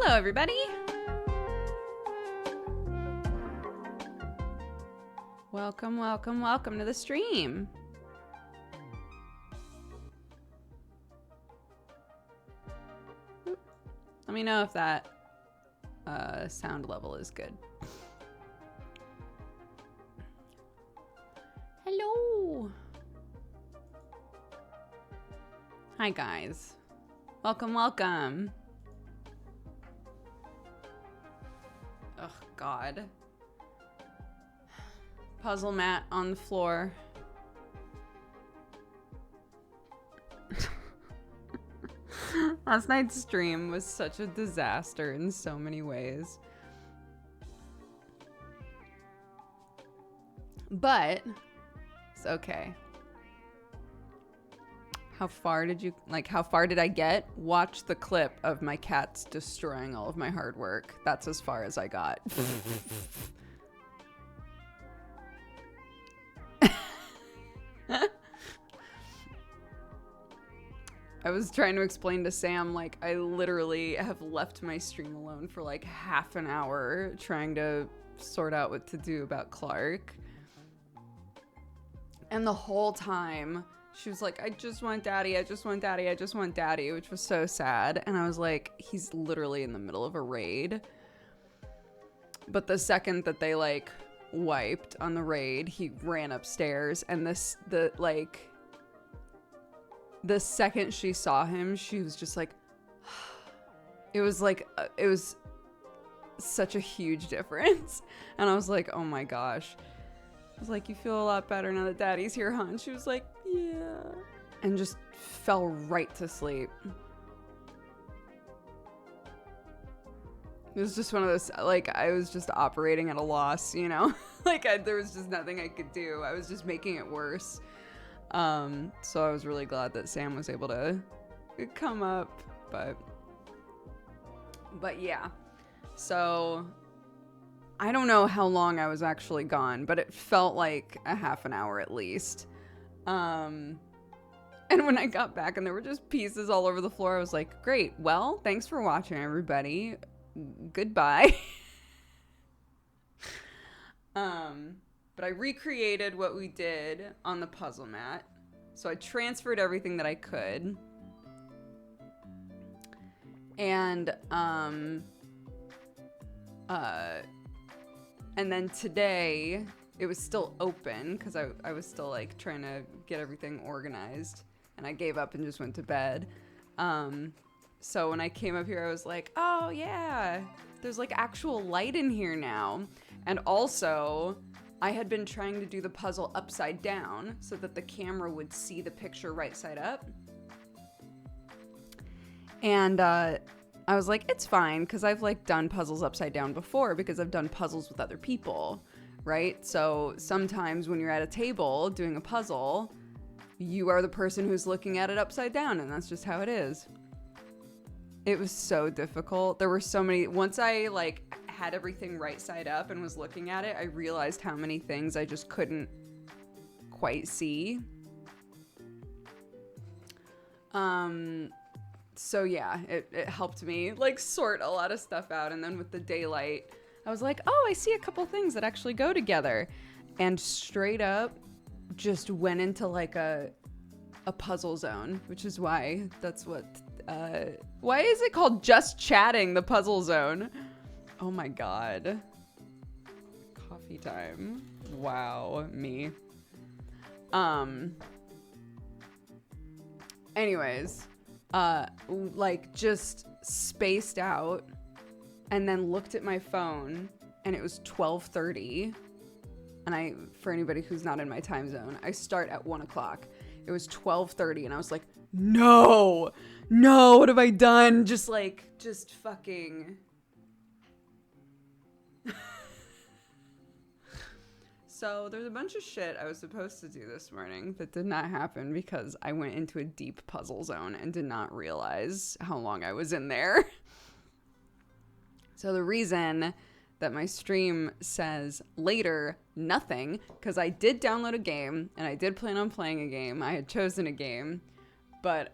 Hello, everybody. Welcome, welcome, welcome to the stream. Let me know if that sound level is good. Hello. Hi, guys. Welcome, welcome. Oh, God. Puzzle mat on the floor. Last night's stream was such a disaster in so many ways. But it's okay. How far did I get? Watch the clip of my cats destroying all of my hard work. That's as far as I got. I was trying to explain to Sam, like, I literally have left my stream alone for like half an hour trying to sort out what to do about Clark. And the whole time, she was like, I just want daddy, I just want daddy, I just want daddy, which was so sad. And I was like, he's literally in the middle of a raid. But the second that they, like, wiped on the raid, he ran upstairs. And the second she saw him, she was just like, it was such a huge difference. And I was like, oh my gosh. I was like, you feel a lot better now that daddy's here, huh? And she was like, yeah. And just fell right to sleep. It was just one of those, like, I was just operating at a loss, you know? Like, there was just nothing I could do. I was just making it worse. So I was really glad that Sam was able to come up, but yeah. So I don't know how long I was actually gone, but it felt like a half an hour at least. And when I got back and there were just pieces all over the floor, I was like, great. Well, thanks for watching, everybody. Goodbye. But I recreated what we did on the puzzle mat. So I transferred everything that I could. And then today it was still open because I was still like trying to get everything organized, and I gave up and just went to bed. So when I came up here, I was like, oh yeah, there's like actual light in here now. And also, I had been trying to do the puzzle upside down so that the camera would see the picture right side up. And I was like, it's fine, because I've like done puzzles upside down before because I've done puzzles with other people, right? So sometimes when you're at a table doing a puzzle, you are the person who's looking at it upside down, and that's just how it is. It was so difficult. There were so many, once I like had everything right side up and was looking at it, I realized how many things I just couldn't quite see. So yeah, it helped me like sort a lot of stuff out. And then with the daylight, I was like, oh, I see a couple things that actually go together, and straight up just went into like a puzzle zone, which is why that's what, why is it called Just Chatting, the puzzle zone? Oh my God. Coffee time. Wow, me. Anyways, like just spaced out and then looked at my phone and it was 12:30. And for anybody who's not in my time zone, I start at 1 o'clock. It was 12:30 and I was like, no, what have I done? Just fucking... So there's a bunch of shit I was supposed to do this morning that did not happen because I went into a deep puzzle zone and did not realize how long I was in there. So the reason that my stream says later nothing, because I did download a game and I did plan on playing a game. I had chosen a game, but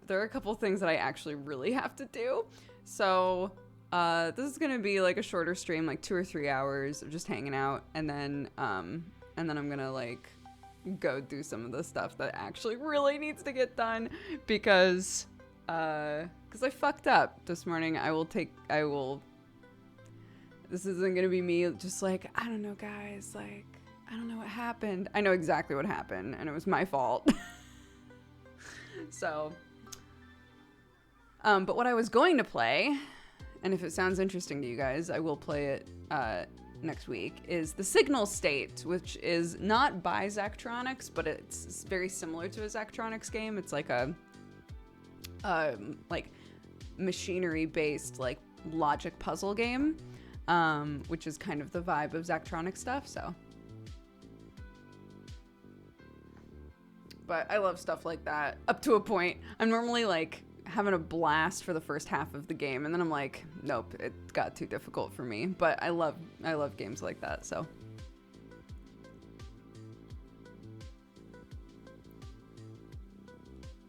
there are a couple things that I actually really have to do. So This is gonna be like a shorter stream, like 2 or 3 hours of just hanging out, and then I'm gonna like go do some of the stuff that actually really needs to get done because I fucked up this morning. This isn't gonna be me just like, I don't know, guys, like, I don't know what happened. I know exactly what happened, and it was my fault. So, but what I was going to play, and if it sounds interesting to you guys, I will play it next week, is The Signal State, which is not by Zachtronics, but it's very similar to a Zachtronics game. It's like a like machinery-based like logic puzzle game, which is kind of the vibe of Zachtronics stuff. So, but I love stuff like that up to a point. I'm normally like having a blast for the first half of the game, and then I'm like, nope, it got too difficult for me. But I love games like that. So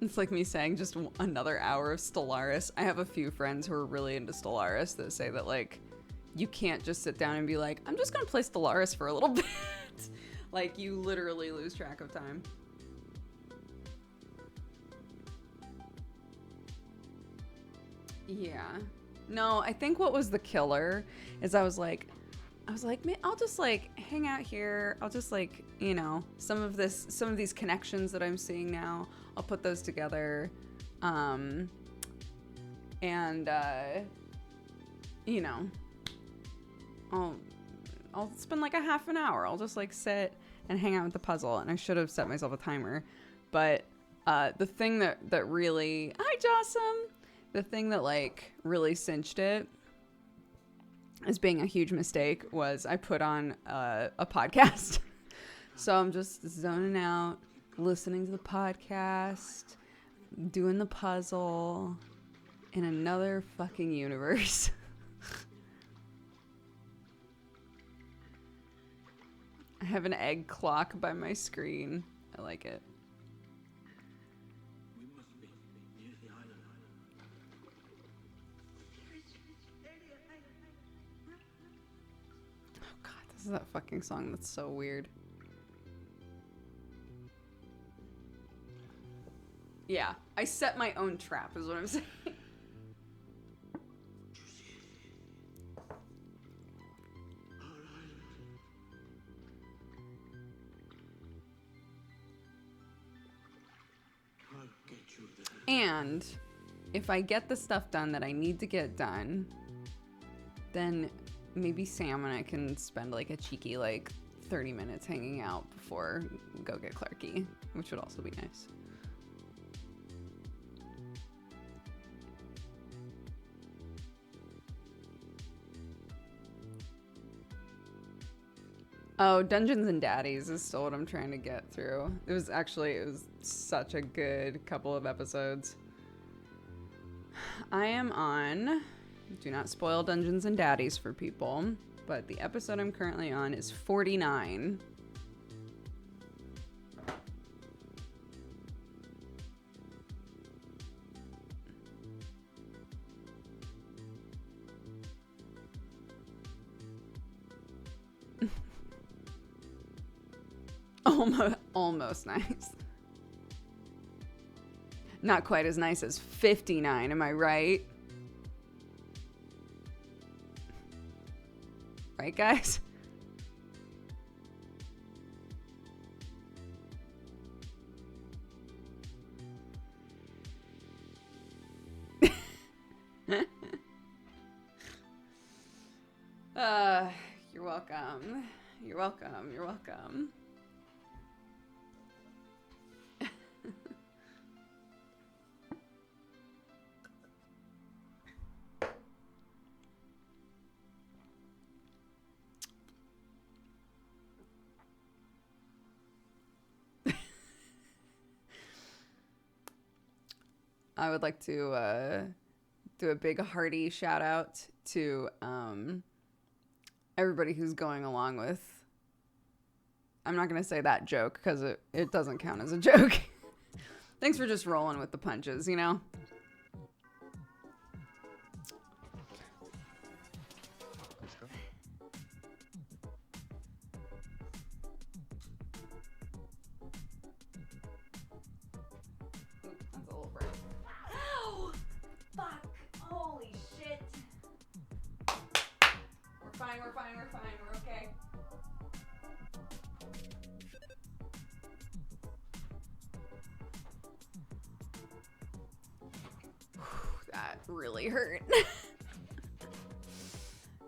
it's like me saying just another hour of Stellaris. I have a few friends who are really into Stellaris that say that like you can't just sit down and be like, I'm just gonna play Stellaris for a little bit. Like, you literally lose track of time. Yeah. No, I think what was the killer is I was like, man, I'll just like hang out here. I'll just like, you know, some of these connections that I'm seeing now, I'll put those together. You know, I'll spend like a half an hour. I'll just like sit and hang out with the puzzle. And I should have set myself a timer. But the thing that really, hi Jossum, the thing that like really cinched it as being a huge mistake was I put on a podcast. So I'm just zoning out, listening to the podcast, doing the puzzle in another fucking universe. I have an egg clock by my screen. I like it. Oh god, this is that fucking song that's so weird. Yeah, I set my own trap is what I'm saying. And if I get the stuff done that I need to get done, then maybe Sam and I can spend like a cheeky like 30 minutes hanging out before we go get Clarky, which would also be nice. Oh, Dungeons and Daddies is still what I'm trying to get through. It was such a good couple of episodes. I am on, do not spoil Dungeons and Daddies for people, but the episode I'm currently on is 49. Almost nice. Not quite as nice as 59, am I right? Right, guys? You're welcome. You're welcome. You're welcome. I would like to do a big hearty shout out to everybody who's going along with, I'm not going to say that joke because it doesn't count as a joke. Thanks for just rolling with the punches, you know? little break. Ow! Fuck! Holy shit! We're fine, we're okay. That really hurt.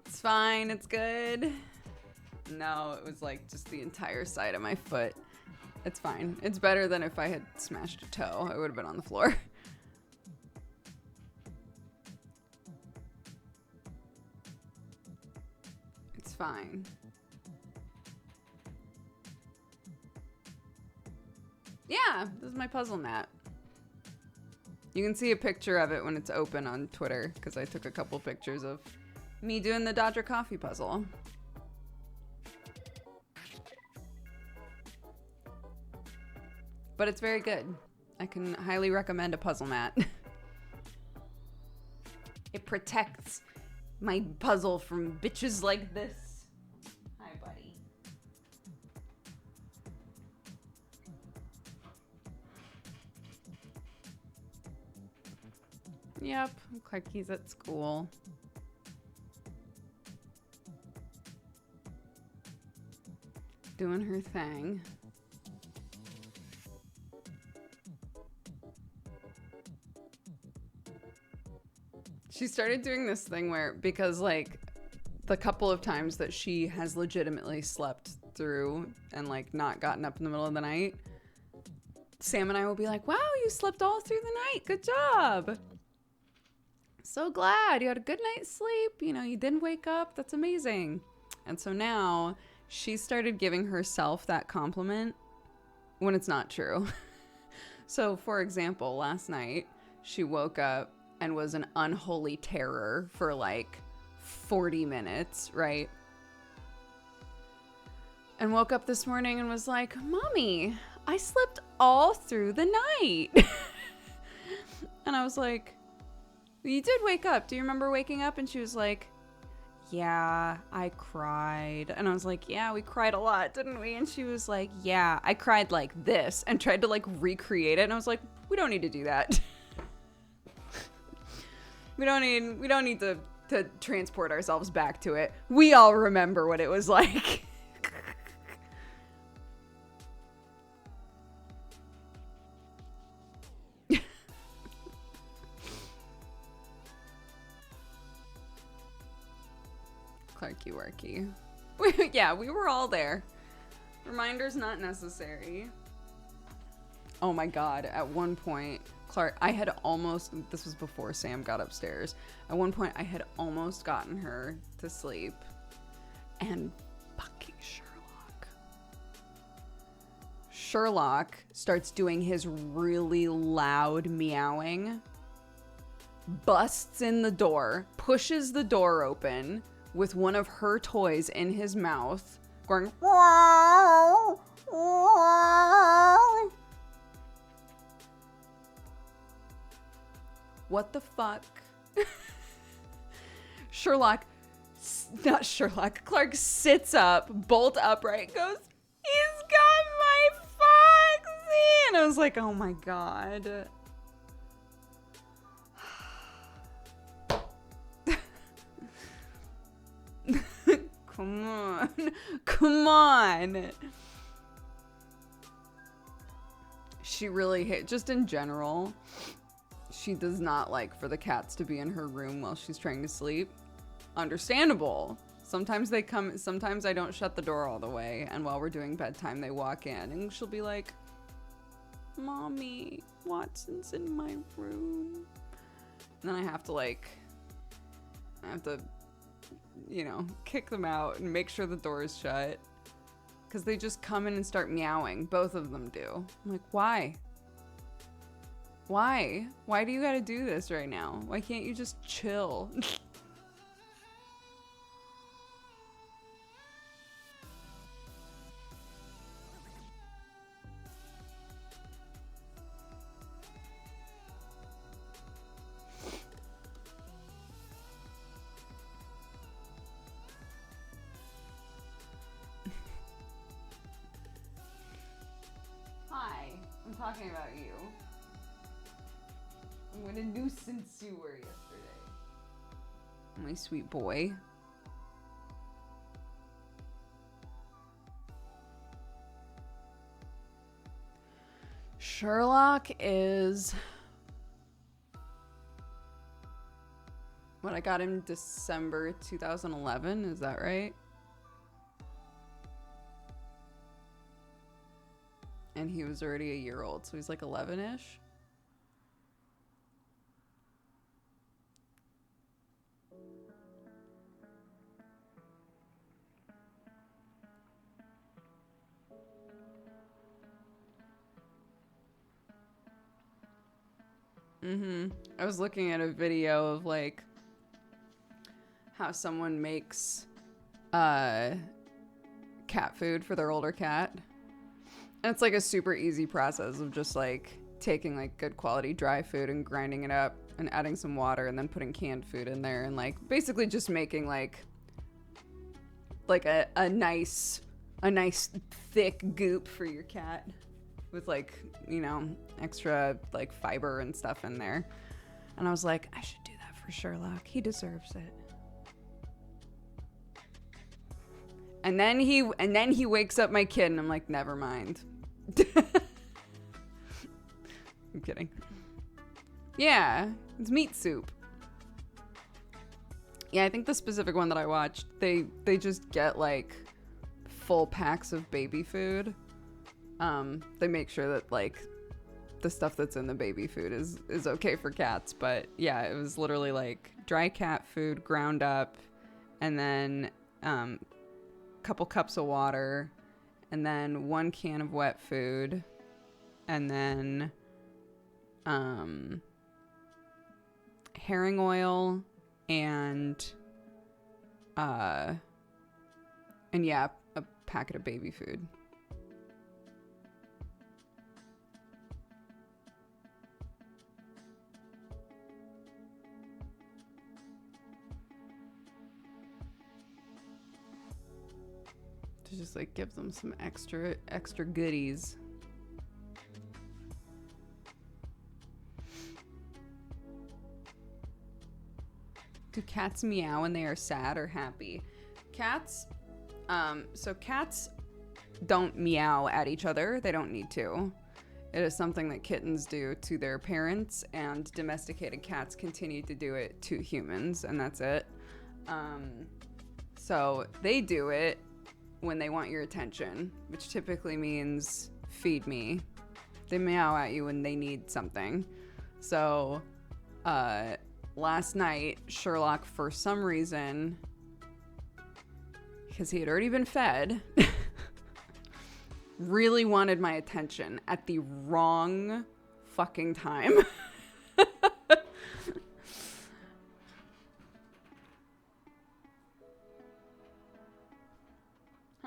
It's fine, it's good. No, it was like just the entire side of my foot. It's fine. It's better than if I had smashed a toe. I would have been on the floor. It's fine. Yeah, this is my puzzle mat. You can see a picture of it when it's open on Twitter, because I took a couple pictures of me doing the Dodger coffee puzzle. But it's very good. I can highly recommend a puzzle mat. It protects my puzzle from bitches like this. Hi, buddy. Yep, looks like he's at school. Doing her thing. She started doing this thing where, because like the couple of times that she has legitimately slept through and like not gotten up in the middle of the night, Sam and I will be like, wow, you slept all through the night. Good job. So glad you had a good night's sleep. You know, you didn't wake up. That's amazing. And so now she started giving herself that compliment when it's not true. So for example, last night she woke up and was an unholy terror for like 40 minutes, right? And woke up this morning and was like, Mommy, I slept all through the night. And I was like, you did wake up. Do you remember waking up? And she was like, yeah, I cried. And I was like, yeah, we cried a lot, didn't we? And she was like, yeah, I cried like this, and tried to like recreate it. And I was like, we don't need to do that. We don't need to transport ourselves back to it. We all remember what it was like. Clarky Warky. Yeah, we were all there. Reminders not necessary. Oh my God, at one point, Clark, I had almost, this was before Sam got upstairs. At one point, I had almost gotten her to sleep. And fucking Sherlock starts doing his really loud meowing, busts in the door, pushes the door open with one of her toys in his mouth, going, wow, wow. What the fuck? Clark sits up, bolt upright, goes, he's got my Foxy! And I was like, oh my God. Come on. She really just in general, she does not like for the cats to be in her room while she's trying to sleep. Understandable. Sometimes they come, sometimes I don't shut the door all the way, and while we're doing bedtime, they walk in, and she'll be like, Mommy, Watson's in my room. And then I have to, you know, kick them out and make sure the door is shut. Because they just come in and start meowing. Both of them do. I'm like, why? Why? Why do you gotta do this right now? Why can't you just chill? Hi, I'm talking about you. What a nuisance you were yesterday. My sweet boy. Sherlock is what I got him December 2011, is that right? And he was already a year old, so he's like 11-ish. I was looking at a video of like how someone makes cat food for their older cat. And it's like a super easy process of just like taking like good quality dry food and grinding it up and adding some water and then putting canned food in there and like basically just making like a nice thick goop for your cat with like, you know, extra like fiber and stuff in there. And I was like, I should do that for Sherlock. He deserves it. And then he wakes up my kid and I'm like, never mind. I'm kidding. Yeah, it's meat soup. Yeah, I think the specific one that I watched, they just get like full packs of baby food. They make sure that like the stuff that's in the baby food is okay for cats, but yeah, it was literally like dry cat food ground up and then couple cups of water and then 1 can of wet food and then herring oil and yeah, a packet of baby food. To just like give them some extra goodies. Do cats meow when they are sad or happy? Cats, so cats don't meow at each other. They don't need to. It is something that kittens do to their parents, and domesticated cats continue to do it to humans, and that's it. So they do it when they want your attention, which typically means feed me. They meow at you when they need something. So, last night, Sherlock, for some reason, because he had already been fed, really wanted my attention at the wrong fucking time.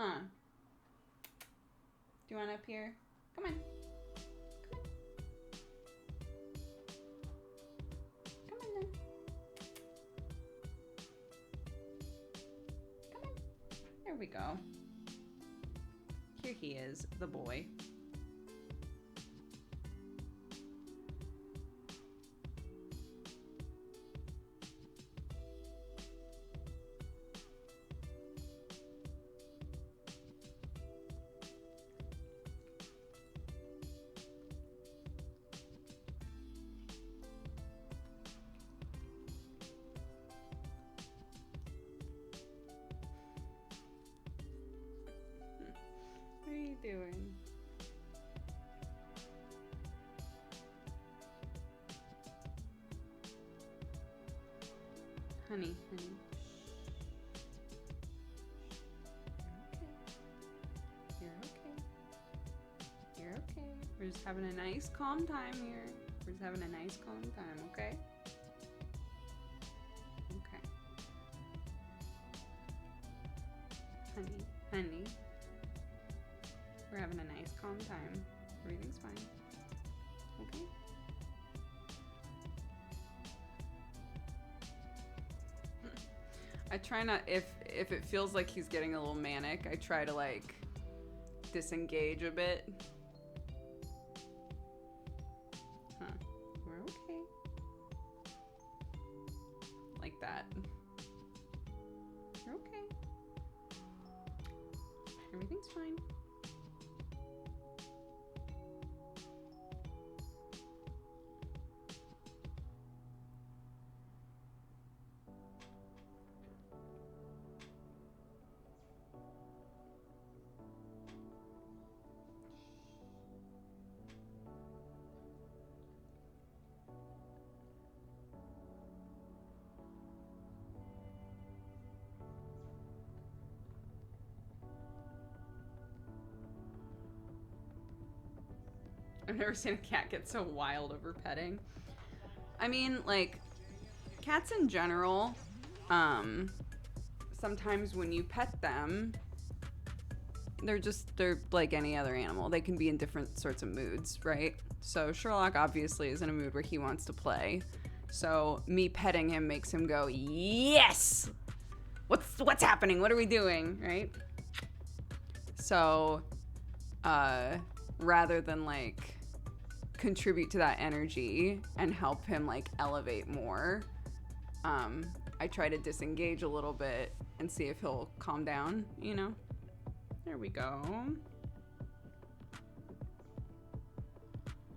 Huh. Do you want up here? Come on. Come on then. Come on. There we go. Here he is, the boy. What are you doing? Honey. You're okay. You're okay. We're just having a nice, calm time here. We're just having a nice, calm time, okay? Okay. Honey. We're having a nice, calm time. Everything's fine. Okay? I try not, if it feels like he's getting a little manic, I try to like disengage a bit. Huh. We're okay. cat. You're okay. Everything's fine. I've never seen a cat get so wild over petting. I mean, like, cats in general, sometimes when you pet them, they're like any other animal. They can be in different sorts of moods, right? So Sherlock obviously is in a mood where he wants to play. So me petting him makes him go, yes! What's happening? What are we doing, right? So, rather than, like, contribute to that energy and help him, like, elevate more, I try to disengage a little bit and see if he'll calm down, you know? There we go.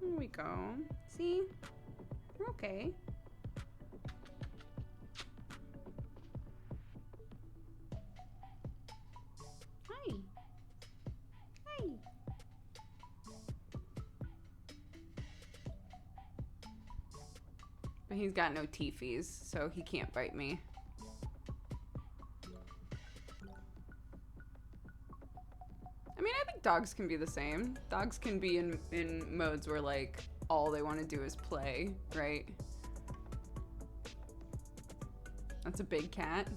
There we go. See? We're okay. Hi. Hi. But he's got no teethies, so he can't bite me. I mean, I think dogs can be the same. Dogs can be in modes where, like, all they want to do is play, right? That's a big cat.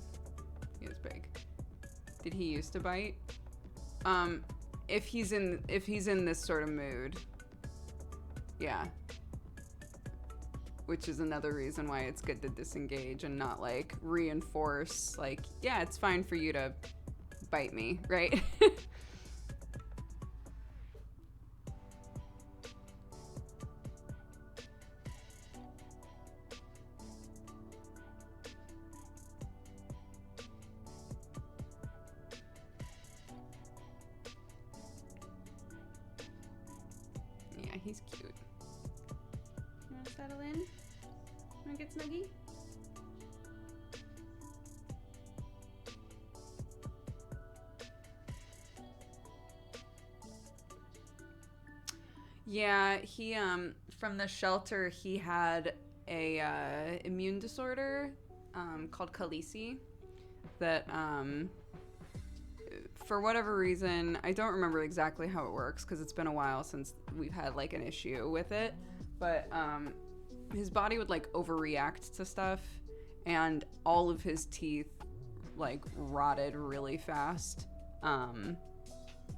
He is big. Did he used to bite? If he's in this sort of mood, yeah. Which is another reason why it's good to disengage and not, like, reinforce, like, yeah, it's fine for you to bite me, right? Yeah, he's cute. You wanna settle in? Wanna get snuggy? Yeah, he from the shelter he had a immune disorder called Khaleesi that for whatever reason, I don't remember exactly how it works because it's been a while since we've had like an issue with it, but his body would like overreact to stuff and all of his teeth like rotted really fast.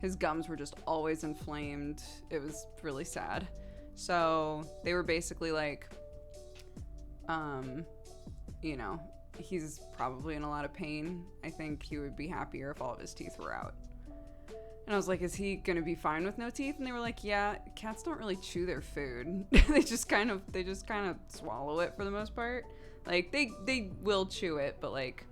His gums were just always inflamed. It was really sad. So they were basically like, you know, he's probably in a lot of pain. I think he would be happier if all of his teeth were out. And I was like, is he gonna be fine with no teeth? And they were like, yeah, cats don't really chew their food. they just kind of swallow it for the most part. Like they will chew it, but like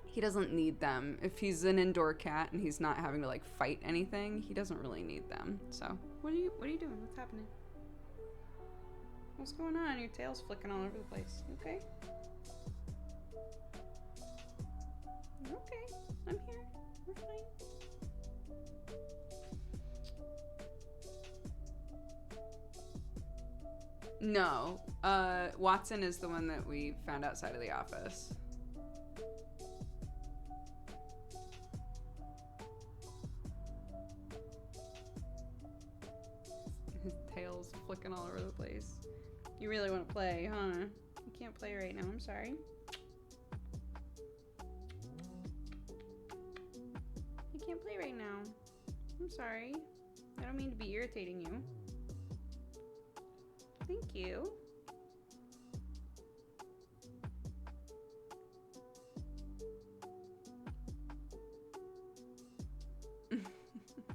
he doesn't need them. If he's an indoor cat and he's not having to like fight anything, he doesn't really need them. So what are you doing? What's happening? What's going on? Your tail's flicking all over the place. You okay? Okay, I'm here. We're fine. No, Watson is the one that we found outside of the office. His tail's flicking all over the place. You really want to play, huh? You can't play right now, I'm sorry. You can't play right now. I'm sorry. I don't mean to be irritating you. Thank you.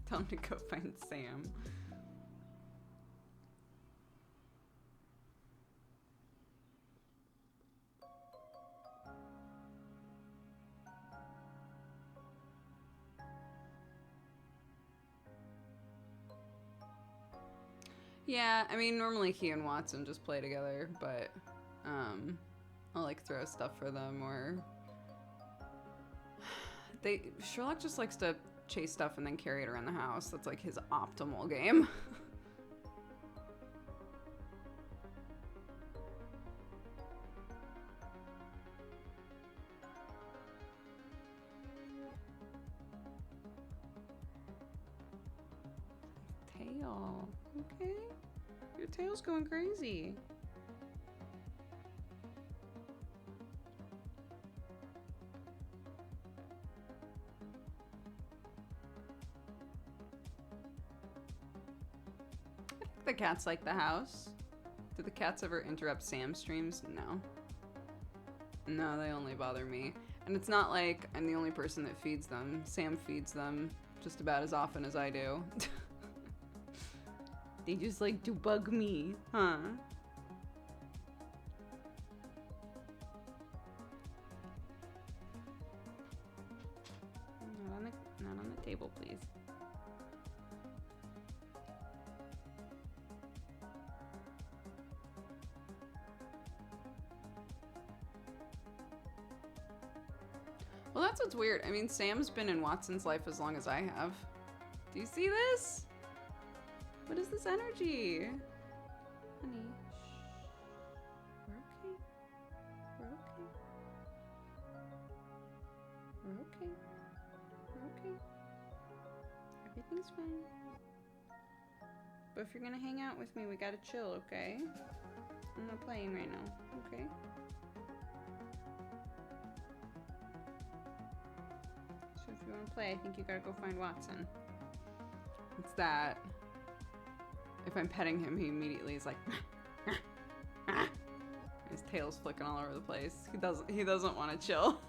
Tell him to go find Sam. Yeah, I mean, normally he and Watson just play together, but I'll like throw stuff for them, or Sherlock just likes to chase stuff and then carry it around the house. That's like his optimal game. Tail. Okay. Your tail's going crazy. The cats like the house. Do the cats ever interrupt Sam's streams? No. No, they only bother me. And it's not like I'm the only person that feeds them. Sam feeds them just about as often as I do. They just like to bug me, huh? Not on the table, please. Well, that's what's weird. I mean, Sam's been in Watson's life as long as I have. Do you see this? What is this energy? Honey, shh. We're okay. We're okay. We're okay. We're okay. Everything's fine. But if you're gonna hang out with me, we gotta chill, okay? I'm not playing right now, okay? So if you wanna play, I think you gotta go find Watson. It's that. If I'm petting him, he immediately is like, his tail's flicking all over the place. He doesn't want to chill.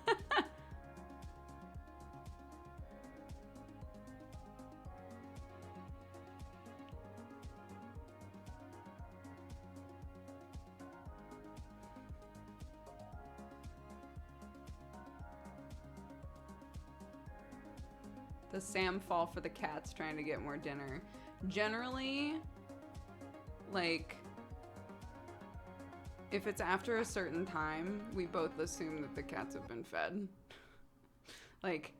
Does Sam fall for the cats trying to get more dinner? Generally, like, if it's after a certain time, we both assume that the cats have been fed. Like,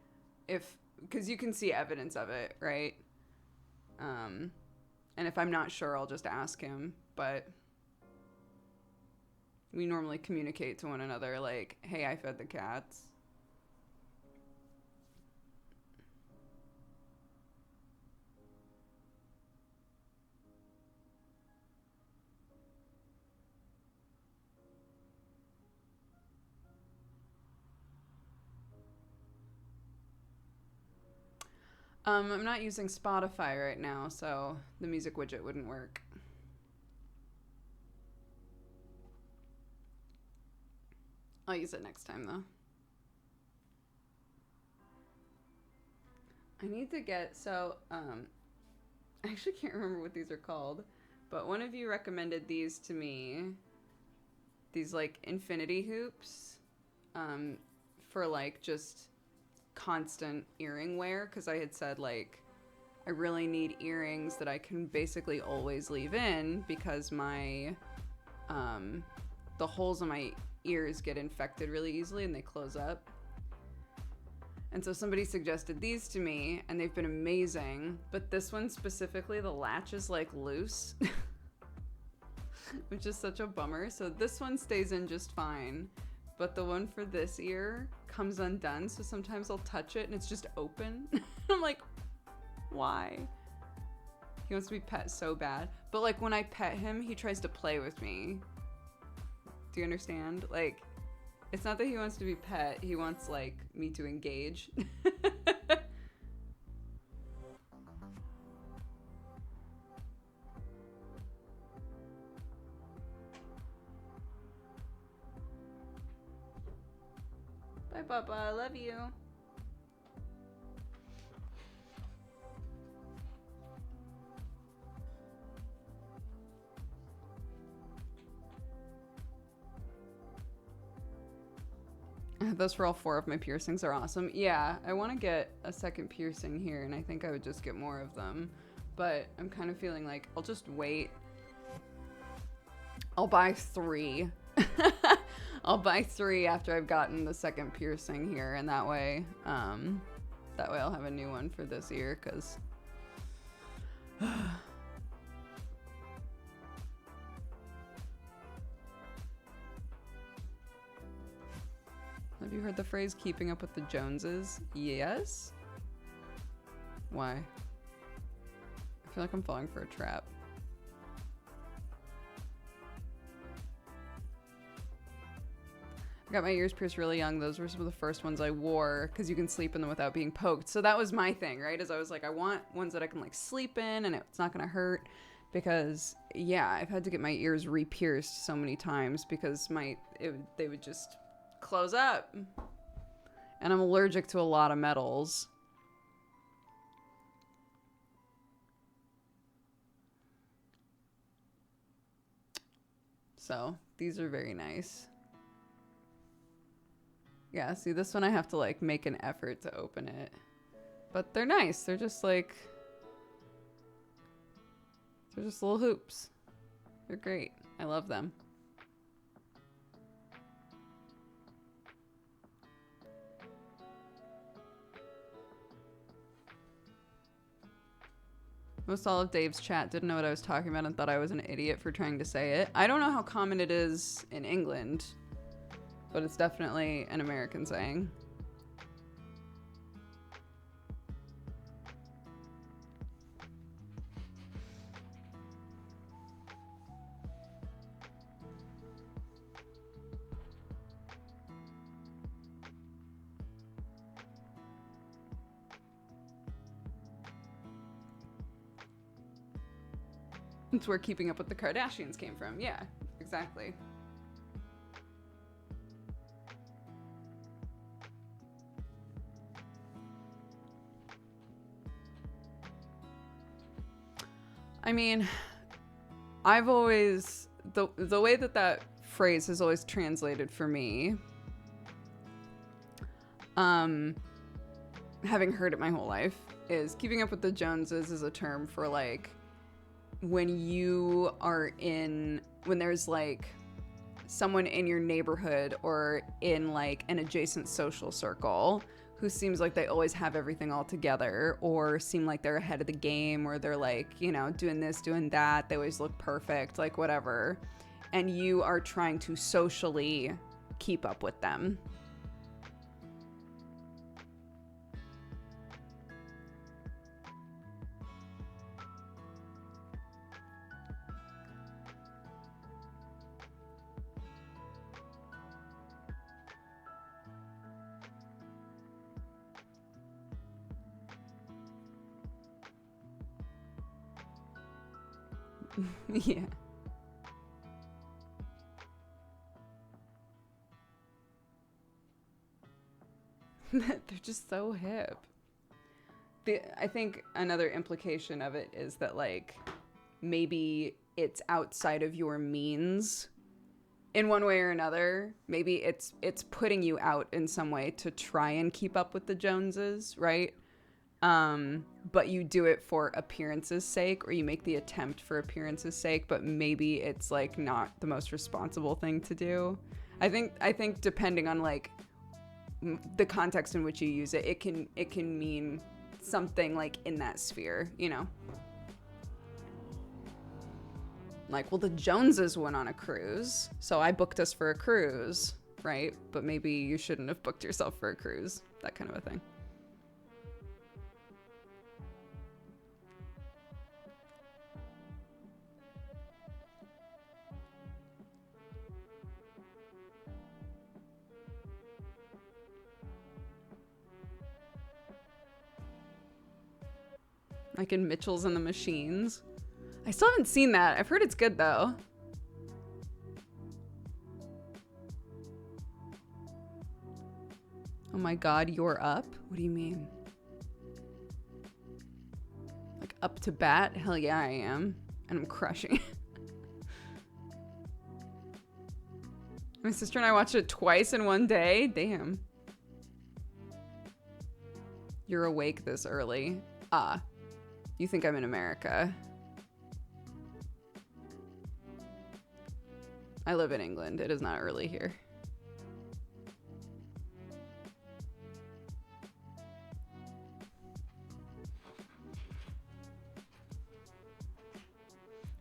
because you can see evidence of it, right? And if I'm not sure, I'll just ask him, but we normally communicate to one another, like, hey, I fed the cats. I'm not using Spotify right now, so the music widget wouldn't work. I'll use it next time, though. I need to get, I actually can't remember what these are called, but one of you recommended these to me. These, like, infinity hoops, for, like, just constant earring wear, because I had said, like, I really need earrings that I can basically always leave in, because my the holes in my ears get infected really easily and they close up. And so somebody suggested these to me, and they've been amazing, but this one specifically, the latch is like loose, which is such a bummer. So this one stays in just fine, but the one for this ear comes undone, so sometimes I'll touch it and it's just open. I'm like, why? He wants to be pet so bad. But like when I pet him, he tries to play with me. Do you understand? Like, it's not that he wants to be pet, he wants like me to engage. Bye, Papa. I love you. Those for all 4 of my piercings are awesome. Yeah, I want to get a second piercing here, and I think I would just get more of them. But I'm kind of feeling like I'll just wait. I'll buy 3. I'll buy 3 after I've gotten the second piercing here, and that way I'll have a new one for this year, because have you heard the phrase keeping up with the Joneses? Yes. Why? I feel like I'm falling for a trap. I got my ears pierced really young. Those were some of the first ones I wore because you can sleep in them without being poked. So that was my thing, right? Is I was like, I want ones that I can like sleep in and it's not going to hurt, because yeah, I've had to get my ears re-pierced so many times because they would just close up. And I'm allergic to a lot of metals. So these are very nice. Yeah, see, this one I have to like make an effort to open it. But they're nice. They're just like, they're just little hoops. They're great. I love them. Most all of Dave's chat didn't know what I was talking about and thought I was an idiot for trying to say it. I don't know how common it is in England, but it's definitely an American saying. It's where Keeping Up with the Kardashians came from. Yeah, exactly. I mean, I've always, the way that phrase has always translated for me, having heard it my whole life, is keeping up with the Joneses is a term for like when there's like someone in your neighborhood or in like an adjacent social circle who seems like they always have everything all together, or seem like they're ahead of the game, or they're like, you know, doing this, doing that. They always look perfect, like whatever. And you are trying to socially keep up with them. Yeah. They're just so hip. I think another implication of it is that like maybe it's outside of your means in one way or another. Maybe it's putting you out in some way to try and keep up with the Joneses, right? But you do it for appearance's sake, or you make the attempt for appearance's sake, but maybe it's like not the most responsible thing to do. I think depending on like the context in which you use it, it can mean something like in that sphere, you know? Like, well, the Joneses went on a cruise, so I booked us for a cruise, right? But maybe you shouldn't have booked yourself for a cruise, that kind of a thing. Like in Mitchell's and the Machines. I still haven't seen that. I've heard it's good though. Oh my god, you're up? What do you mean? Like up to bat? Hell yeah, I am. And I'm crushing. My sister and I watched it twice in one day. Damn. You're awake this early. Ah. You think I'm in America. I live in England. It is not early here.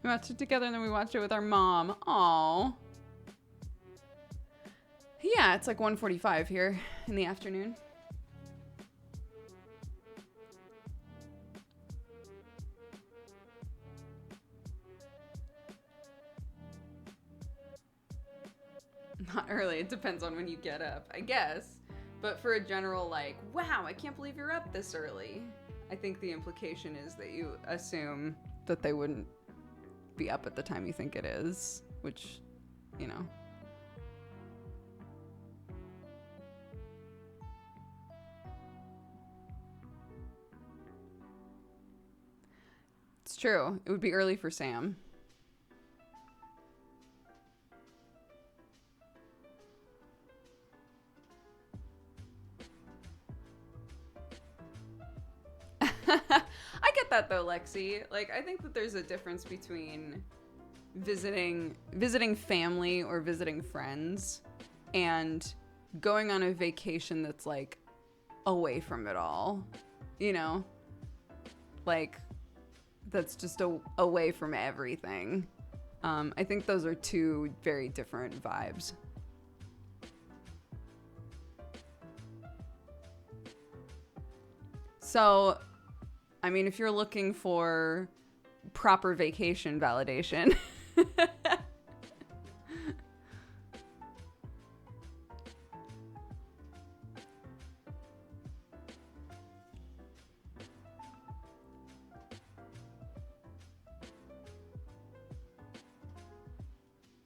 We watched it together and then we watched it with our mom. Aww. Yeah, it's like 1:45 here in the afternoon. Not early. It depends on when you get up, I guess. But for a general, like, wow, I can't believe you're up this early. I think the implication is that you assume that they wouldn't be up at the time you think it is, which, you know. It's true. It would be early for Sam. I get that though, Lexi. Like, I think that there's a difference between visiting family or visiting friends and going on a vacation that's like away from it all, you know, like that's just away from everything. I think those are two very different vibes. So, I mean, if you're looking for proper vacation validation,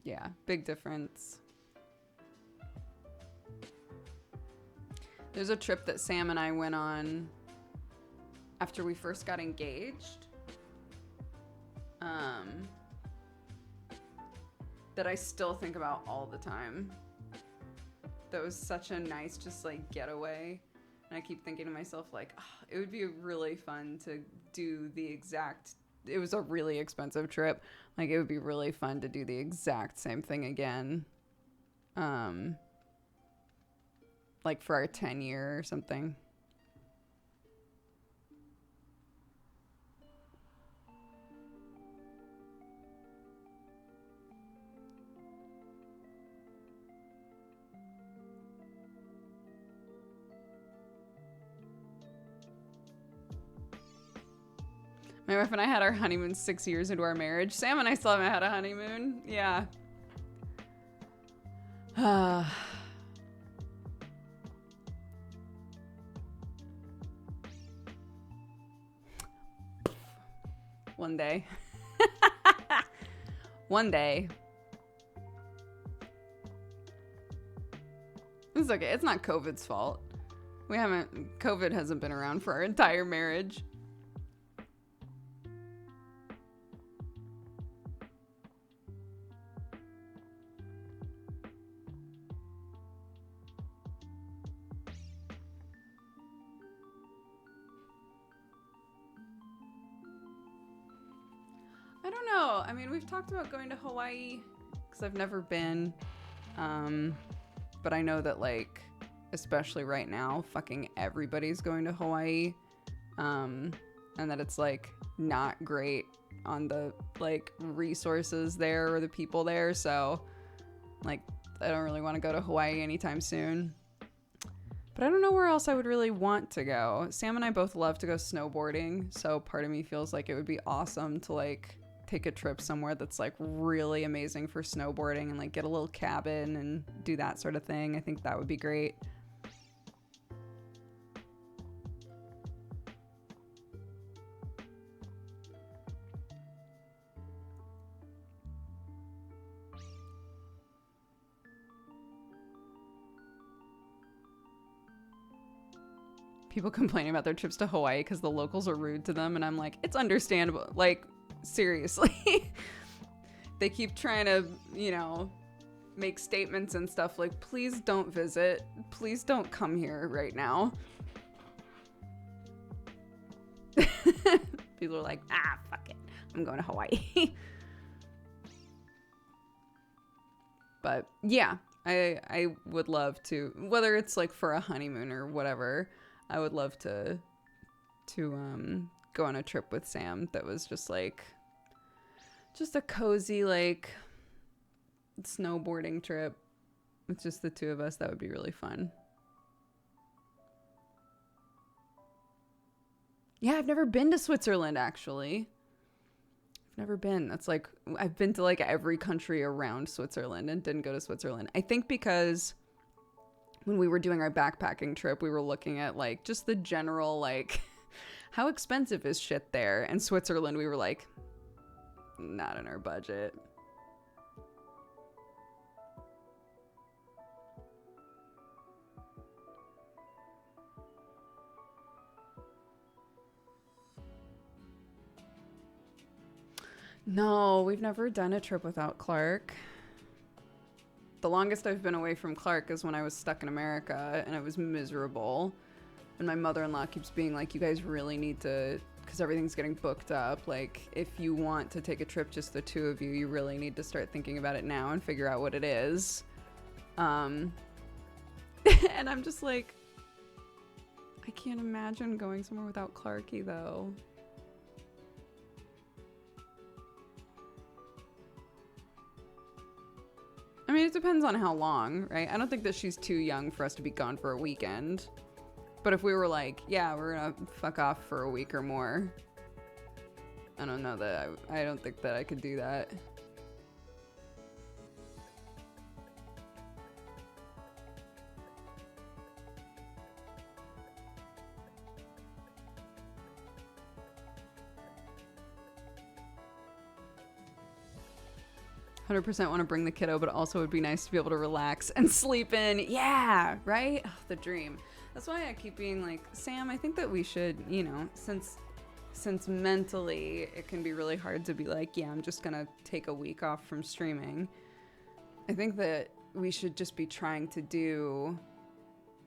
yeah, big difference. There's a trip that Sam and I went on after we first got engaged, that I still think about all the time. That was such a nice, just like getaway. And I keep thinking to myself, like, oh, it would be really fun to do the exact, it was a really expensive trip. Like, it would be really fun to do the exact same thing again. Like for our 10-year or something. My wife and I had our honeymoon 6 years into our marriage. Sam and I still haven't had a honeymoon. Yeah. One day. One day. It's okay. It's not COVID's fault. COVID hasn't been around for our entire marriage. I don't know. I mean, we've talked about going to Hawaii because I've never been. But I know that, like, especially right now, fucking everybody's going to Hawaii. And that it's, like, not great on the, like, resources there or the people there. So, like, I don't really want to go to Hawaii anytime soon. But I don't know where else I would really want to go. Sam and I both love to go snowboarding. So part of me feels like it would be awesome to, like, take a trip somewhere that's like really amazing for snowboarding and like get a little cabin and do that sort of thing. I think that would be great. People complaining about their trips to Hawaii because the locals are rude to them, and I'm like, it's understandable. Like, seriously. They keep trying to, you know, make statements and stuff like, please don't visit. Please don't come here right now. People are like, fuck it. I'm going to Hawaii. But yeah, I would love to, whether it's like for a honeymoon or whatever, I would love to go on a trip with Sam that was just like just a cozy like snowboarding trip with just the two of us. That would be really fun. Yeah, I've never been to Switzerland actually. I've never been. That's like I've been to like every country around Switzerland and didn't go to Switzerland. I think because when we were doing our backpacking trip, we were looking at like just the general like how expensive is shit there? And Switzerland, we were like, not in our budget. No, we've never done a trip without Clark. The longest I've been away from Clark is when I was stuck in America and it was miserable. And my mother-in-law keeps being like, you guys really need to, because everything's getting booked up. Like, if you want to take a trip, just the two of you, you really need to start thinking about it now and figure out what it is. And I'm just like, I can't imagine going somewhere without Clarky, though. I mean, it depends on how long, right? I don't think that she's too young for us to be gone for a weekend. But if we were like, yeah, we're gonna fuck off for a week or more, I don't know that I don't think that I could do that. I 100% want to bring the kiddo, but also it would be nice to be able to relax and sleep in. Yeah, right? Oh, the dream. That's why I keep being like, Sam, I think that we should, you know, since mentally it can be really hard to be like, yeah, I'm just gonna take a week off from streaming. I think that we should just be trying to do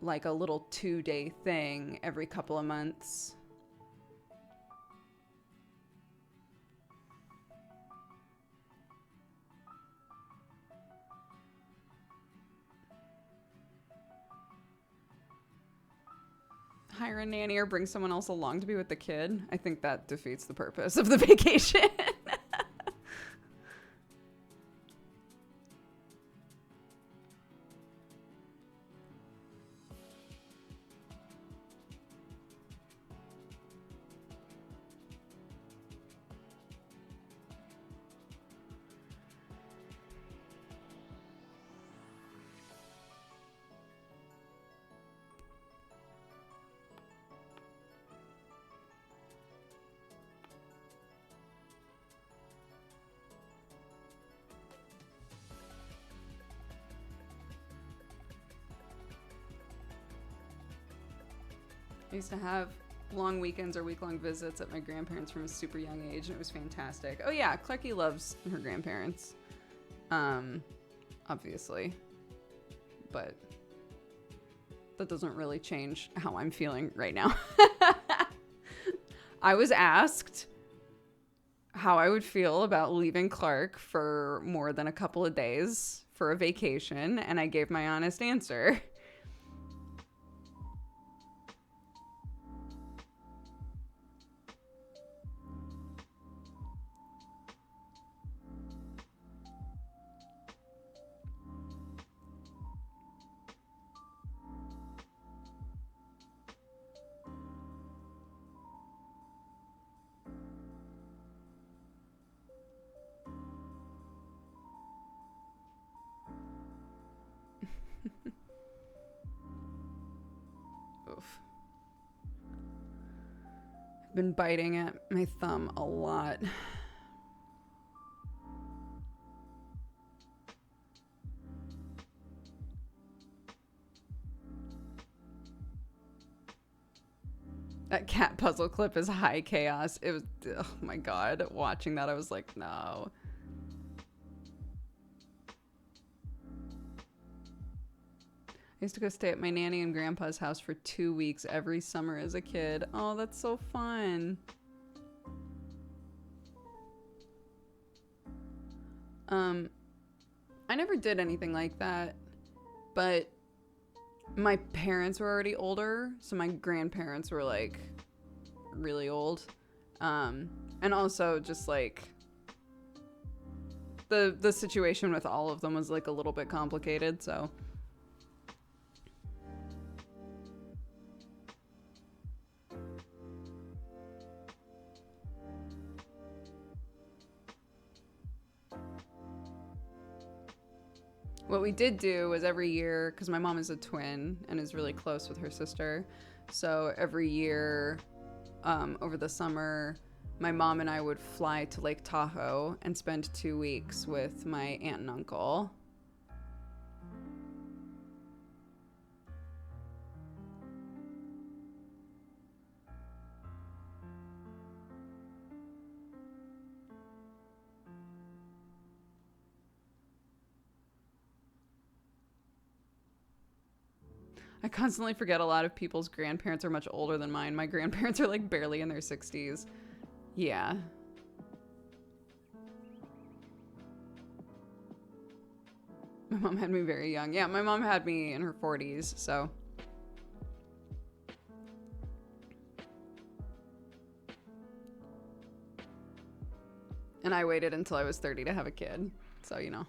like a little 2-day thing every couple of months. Hire a nanny or bring someone else along to be with the kid. I think that defeats the purpose of the vacation. I used to have long weekends or week-long visits at my grandparents from a super young age, and it was fantastic. Oh yeah, Clarky loves her grandparents. Obviously. But that doesn't really change how I'm feeling right now. I was asked how I would feel about leaving Clark for more than a couple of days for a vacation, and I gave my honest answer. Oof. I've been biting at my thumb a lot. That cat puzzle clip is high chaos. It was, oh my god, watching that I was like, no. I used to go stay at my nanny and grandpa's house for 2 weeks every summer as a kid. Oh, that's so fun. I never did anything like that, but my parents were already older, so my grandparents were like really old. And also just like the situation with all of them was like a little bit complicated, so what we did do was every year, because my mom is a twin and is really close with her sister, so every year over the summer, my mom and I would fly to Lake Tahoe and spend 2 weeks with my aunt and uncle. I constantly forget a lot of people's grandparents are much older than mine. My grandparents are like barely in their 60s. Yeah. My mom had me very young. Yeah, my mom had me in her 40s, so. And I waited until I was 30 to have a kid. So, you know.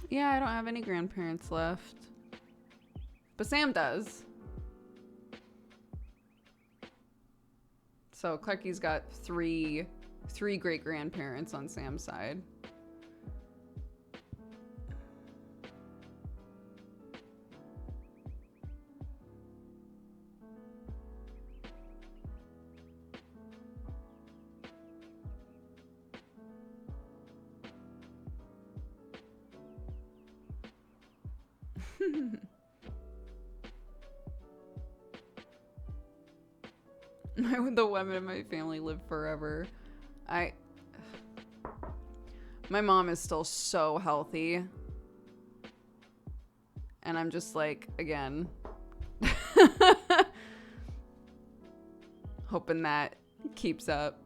Yeah, I don't have any grandparents left. But Sam does. So Clarky's got three great grandparents on Sam's side. The women in my family live forever. My mom is still so healthy. And I'm just like, again, hoping that keeps up.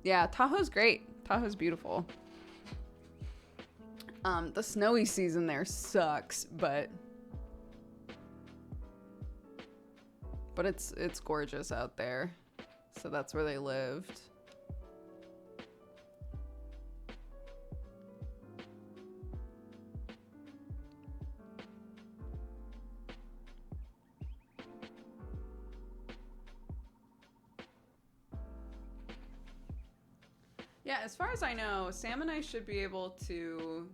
Yeah, Tahoe's great. Tahoe's beautiful. The snowy season there sucks, but it's gorgeous out there. So that's where they lived. Yeah, as far as I know, Sam and I should be able to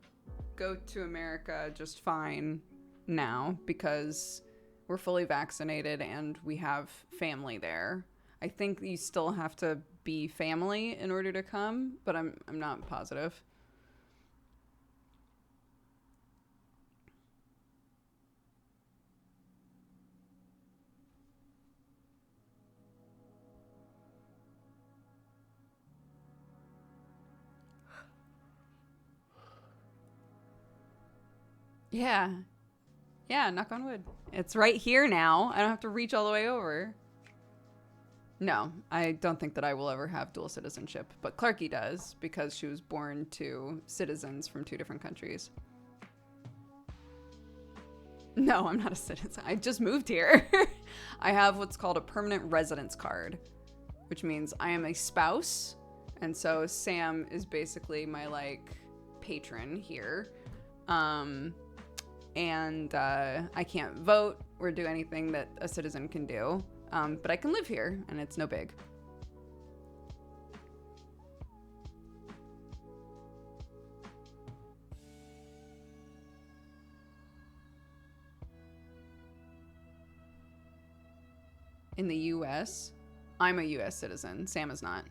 go to America just fine now because we're fully vaccinated and we have family there. I think you still have to be family in order to come, but I'm not positive. Yeah. Yeah, knock on wood. It's right here now. I don't have to reach all the way over. No, I don't think that I will ever have dual citizenship, but Clarky does because she was born to citizens from 2 different countries. No, I'm not a citizen. I just moved here. I have what's called a permanent residence card, which means I am a spouse. And so Sam is basically my like patron here. And I can't vote or do anything that a citizen can do. But I can live here, and it's no big. In the U.S., I'm a U.S. citizen. Sam is not.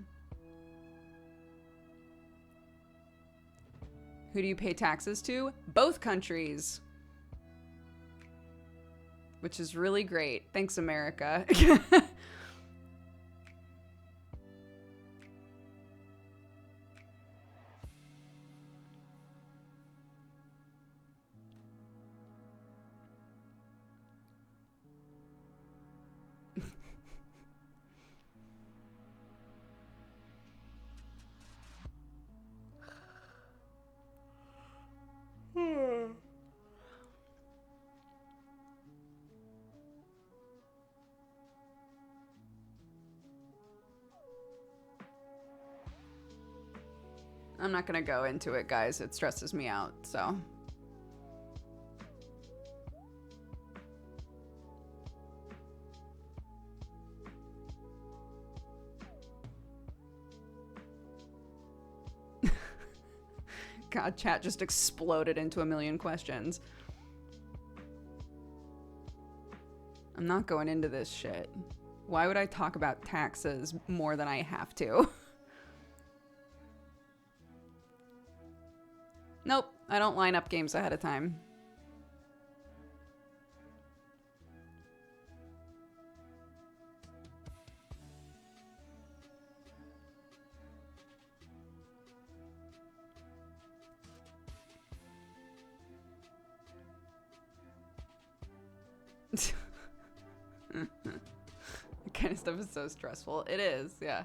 Who do you pay taxes to? Both countries. Which is really great. Thanks, America. I'm not gonna go into it, guys. It stresses me out, so. God, chat just exploded into a million questions. I'm not going into this shit. Why would I talk about taxes more than I have to? Nope, I don't line up games ahead of time. That kind of stuff is so stressful. It is, yeah.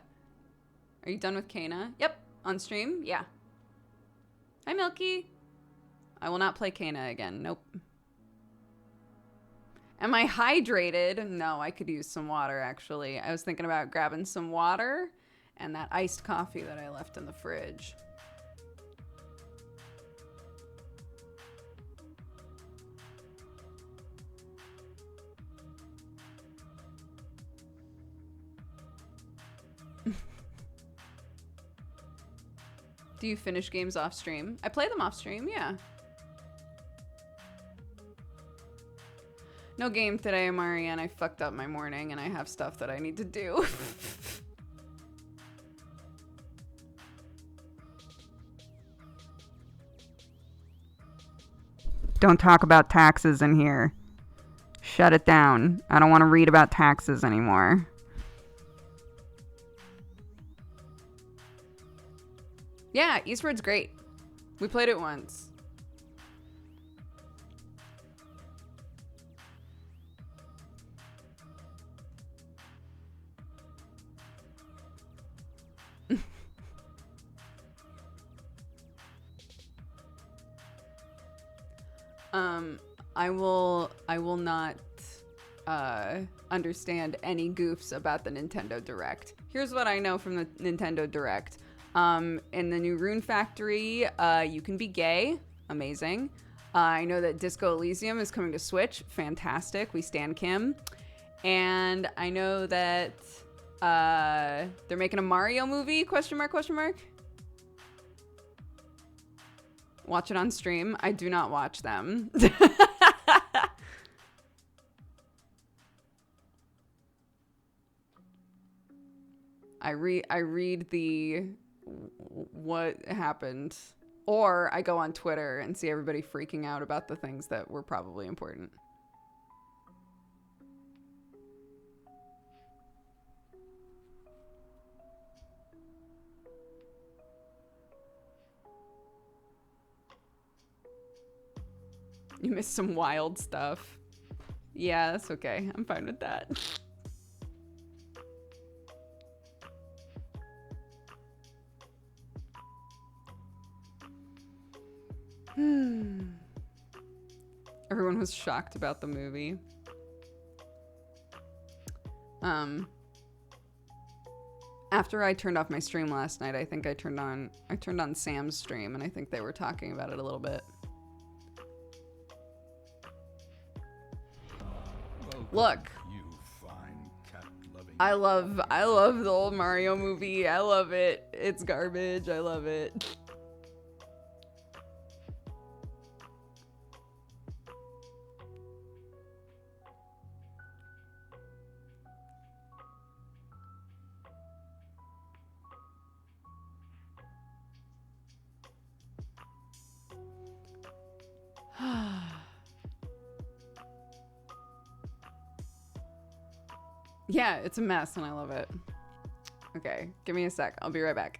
Are you done with Kana? Yep, on stream, yeah. Hi, Milky. I will not play Kana again. Nope. Am I hydrated? No, I could use some water, actually. I was thinking about grabbing some water and that iced coffee that I left in the fridge. Do you finish games off stream? I play them off stream, yeah. No game today, Marianne. I fucked up my morning and I have stuff that I need to do. Don't talk about taxes in here. Shut it down. I don't want to read about taxes anymore. Yeah, Eastward's great. We played it once. I will not understand any goofs about the Nintendo Direct. Here's what I know from the Nintendo Direct. In the new Rune Factory, you can be gay. Amazing. I know that Disco Elysium is coming to Switch. Fantastic. We stan Kim. And I know that they're making a Mario movie? Question mark, question mark. Watch it on stream. I do not watch them. I read the what happened, or I go on Twitter and see everybody freaking out about the things that were probably important. You missed some wild stuff. Yeah, that's okay. I'm fine with that. Everyone was shocked about the movie. After I turned off my stream last night, I think I turned on Sam's stream, and I think they were talking about it a little bit. Look, I love the old Mario movie. I love it. It's garbage. I love it. Yeah, it's a mess and I love it. Okay, give me a sec. I'll be right back.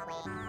Hello.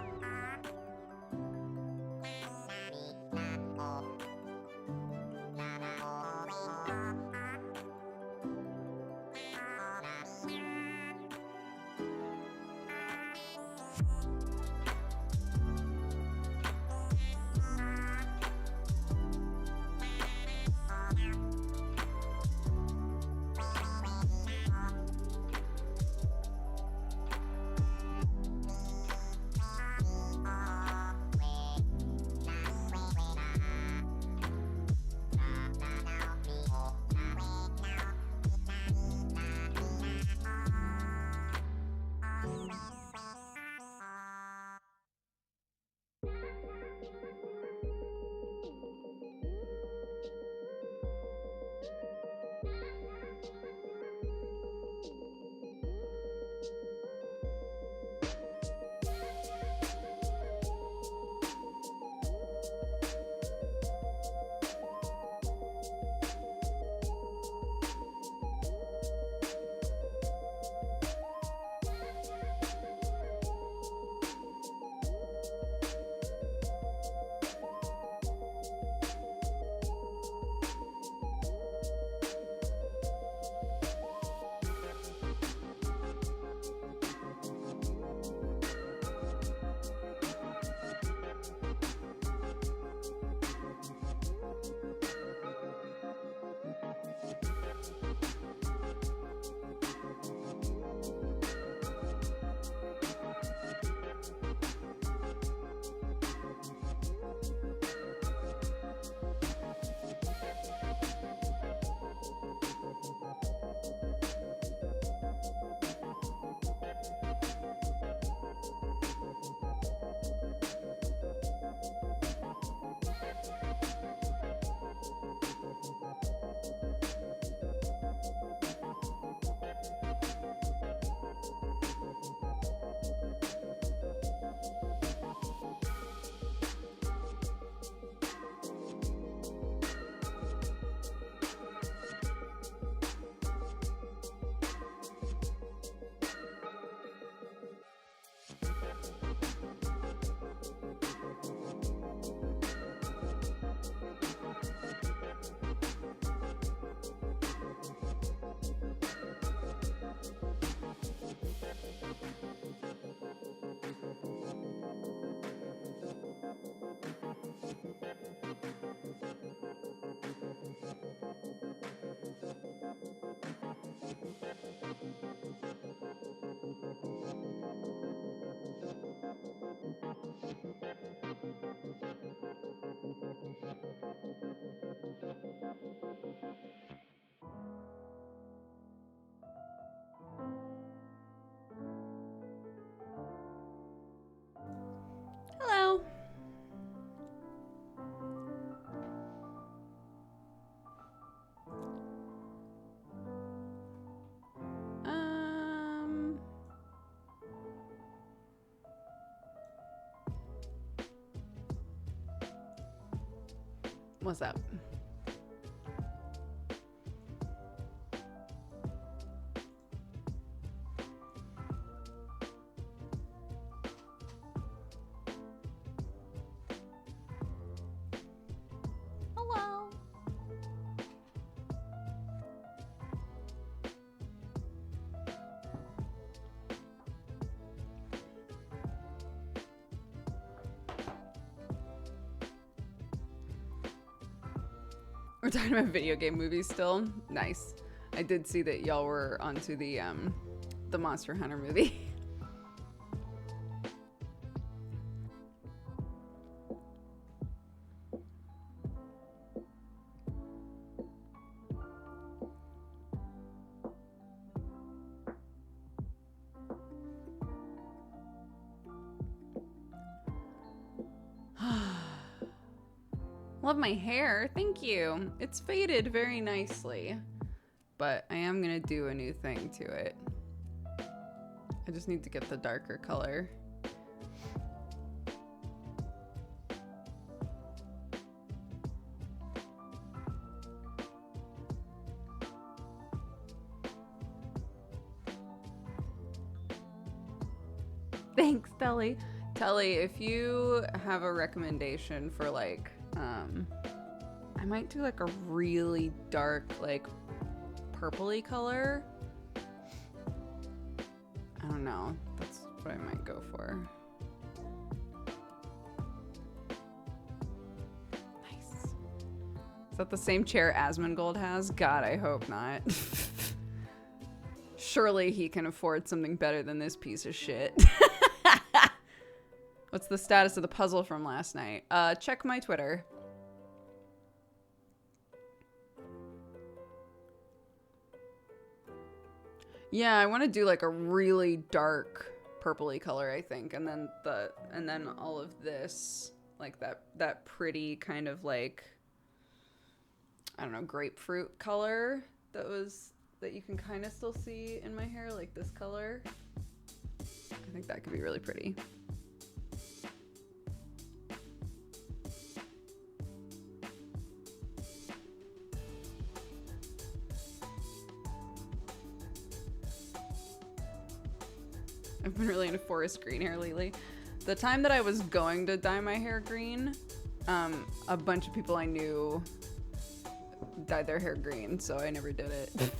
What's up? Hello. We're talking about video game movies still. Nice. I did see that y'all were onto the Monster Hunter movie. Love my hair. Thank you. It's faded very nicely, but I am gonna do a new thing to it. I just need to get the darker color. Thanks, Deli. Kelly, if you have a recommendation for like, I might do like a really dark, like purpley color. I don't know. That's what I might go for. Nice. Is that the same chair Asmongold has? God, I hope not. Surely he can afford something better than this piece of shit. What's the status of the puzzle from last night? Check my Twitter. Yeah, I want to do like a really dark purpley color, I think, and then all of this, like that pretty kind of like, I don't know, grapefruit color that you can kind of still see in my hair, like this color. I think that could be really pretty. I've been really into forest green hair lately. The time that I was going to dye my hair green, a bunch of people I knew dyed their hair green, so I never did it.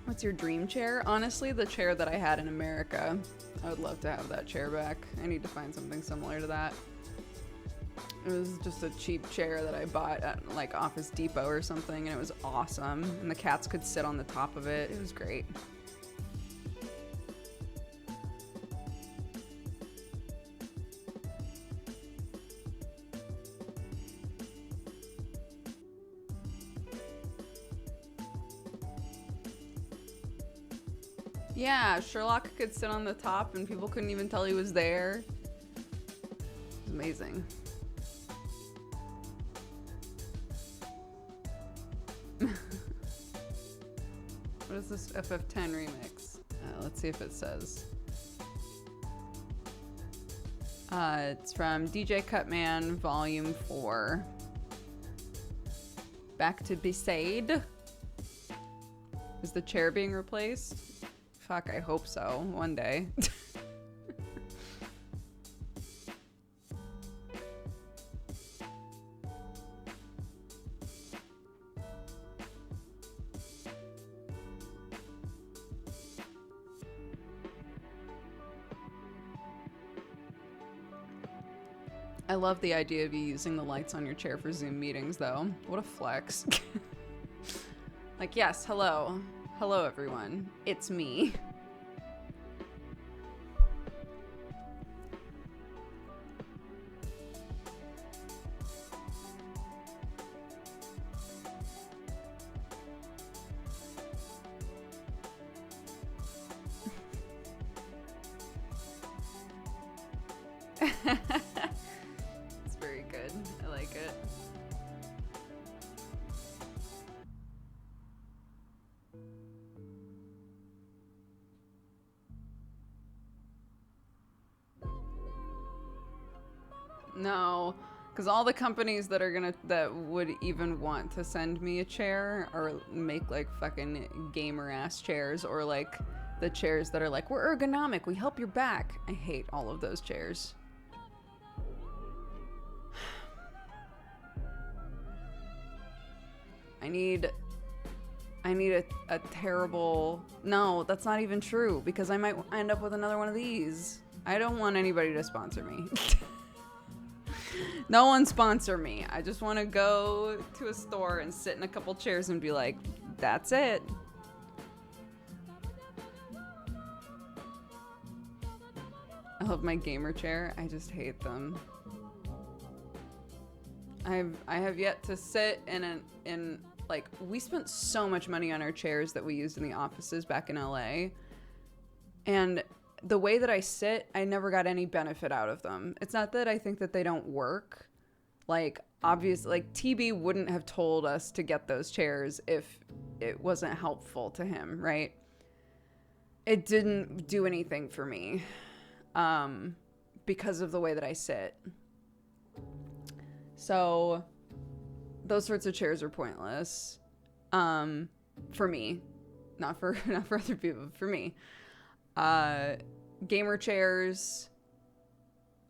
What's your dream chair? Honestly, the chair that I had in America. I would love to have that chair back. I need to find something similar to that. It was just a cheap chair that I bought at like Office Depot or something, and it was awesome. And the cats could sit on the top of it. It was great. Yeah, Sherlock could sit on the top and people couldn't even tell he was there. It was amazing. What is this FF10 remix? Let's see if it says. It's from DJ Cutman, Volume 4. Back to Beside. Is the chair being replaced? Fuck, I hope so. One day. I love the idea of you using the lights on your chair for Zoom meetings, though. What a flex. Like, yes, hello. Hello, everyone. It's me. It's very good. I like it. No, because all the companies that would even want to send me a chair or make like fucking gamer ass chairs, or like the chairs that are like, we're ergonomic, we help your back. I hate all of those chairs. I need a terrible... No, that's not even true, because I might end up with another one of these. I don't want anybody to sponsor me. No one sponsor me. I just want to go to a store and sit in a couple chairs and be like, that's it. I love my gamer chair. I just hate them. I have yet to sit in like, we spent so much money on our chairs that we used in the offices back in LA. And the way that I sit, I never got any benefit out of them. It's not that I think that they don't work. Like, obviously, like, TB wouldn't have told us to get those chairs if it wasn't helpful to him, right? It didn't do anything for me because of the way that I sit. So those sorts of chairs are pointless for me. Not for not for other people, for me. Gamer chairs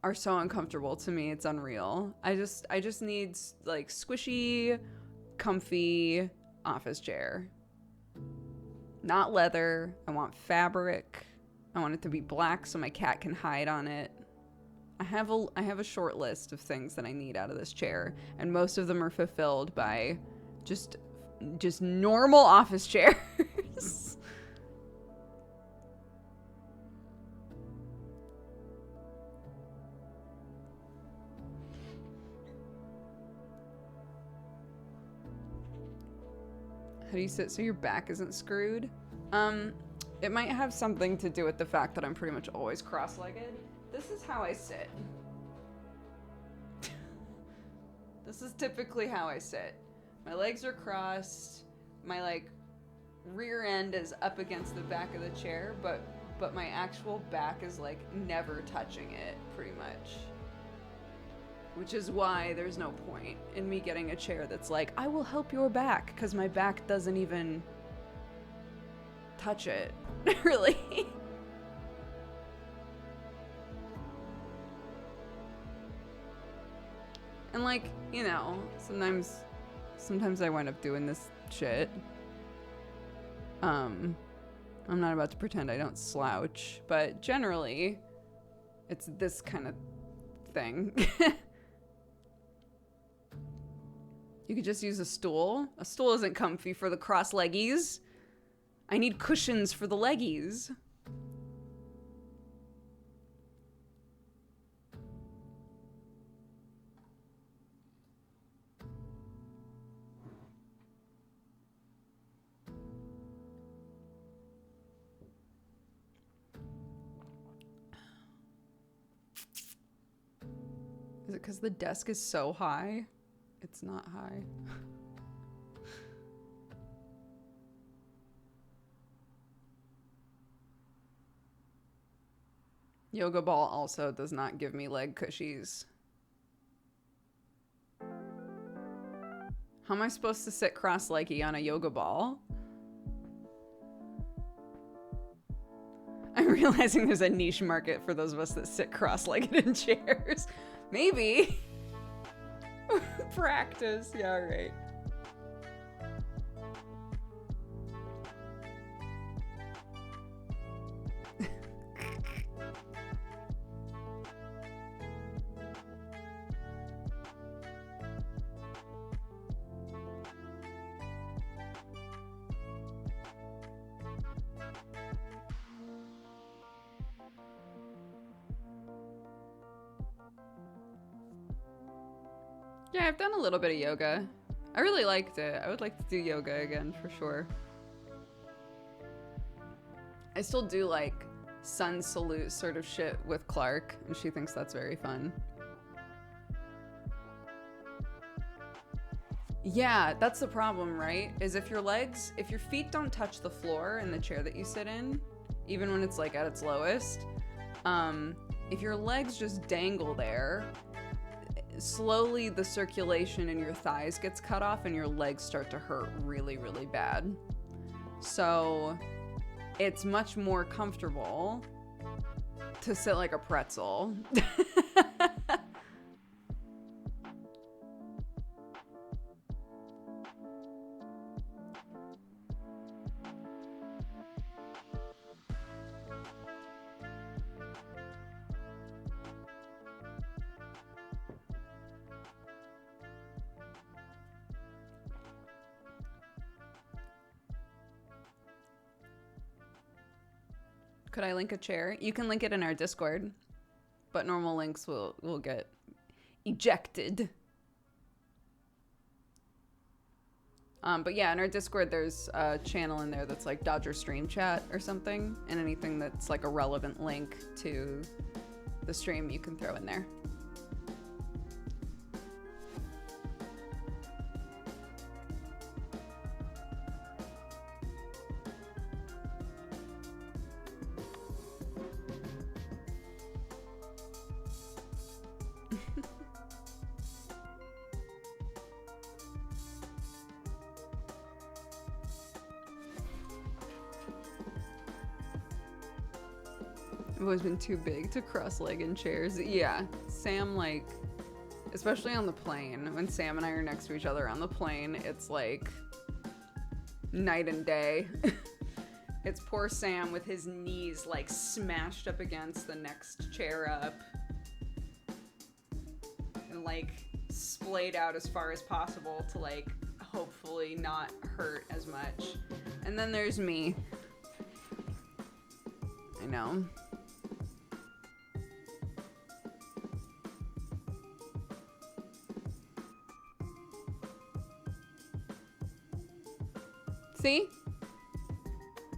are so uncomfortable to me. It's unreal. I just need like squishy, comfy office chair. Not leather. I want fabric. I want it to be black so my cat can hide on it. I have a short list of things that I need out of this chair, and most of them are fulfilled by just normal office chairs. How do you sit so your back isn't screwed? It might have something to do with the fact that I'm pretty much always cross-legged. This is how I sit. This is typically how I sit. My legs are crossed. My like rear end is up against the back of the chair, but my actual back is like never touching it, pretty much. Which is why there's no point in me getting a chair that's like, I will help your back, because my back doesn't even touch it, really. And like, you know, sometimes I wind up doing this shit. I'm not about to pretend I don't slouch, but generally it's this kind of thing. You could just use a stool. A stool isn't comfy for the cross-leggies. I need cushions for the leggies. Is it because the desk is so high? It's not high. Yoga ball also does not give me leg cushies. How am I supposed to sit cross-leggy on a yoga ball? I'm realizing there's a niche market for those of us that sit cross-legged in chairs. Maybe. Practice. Yeah, right. Yeah, I've done a little bit of yoga. I really liked it. I would like to do yoga again for sure. I still do like sun salute sort of shit with Clark, and she thinks that's very fun. Yeah, that's the problem, right? Is if your feet don't touch the floor in the chair that you sit in, even when it's like at its lowest, if your legs just dangle there, slowly the circulation in your thighs gets cut off and your legs start to hurt really, really bad. So it's much more comfortable to sit like a pretzel. Could I link a chair? You can link it in our Discord, but normal links will get ejected. But yeah, in our Discord, there's a channel in there that's like Dodger Stream Chat or something, and anything that's like a relevant link to the stream you can throw in there. I've always been too big to cross-leg in chairs. Yeah, Sam, like, especially on the plane, when Sam and I are next to each other on the plane, it's like night and day. It's poor Sam with his knees like smashed up against the next chair up and like splayed out as far as possible to like hopefully not hurt as much. And then there's me. I know. See?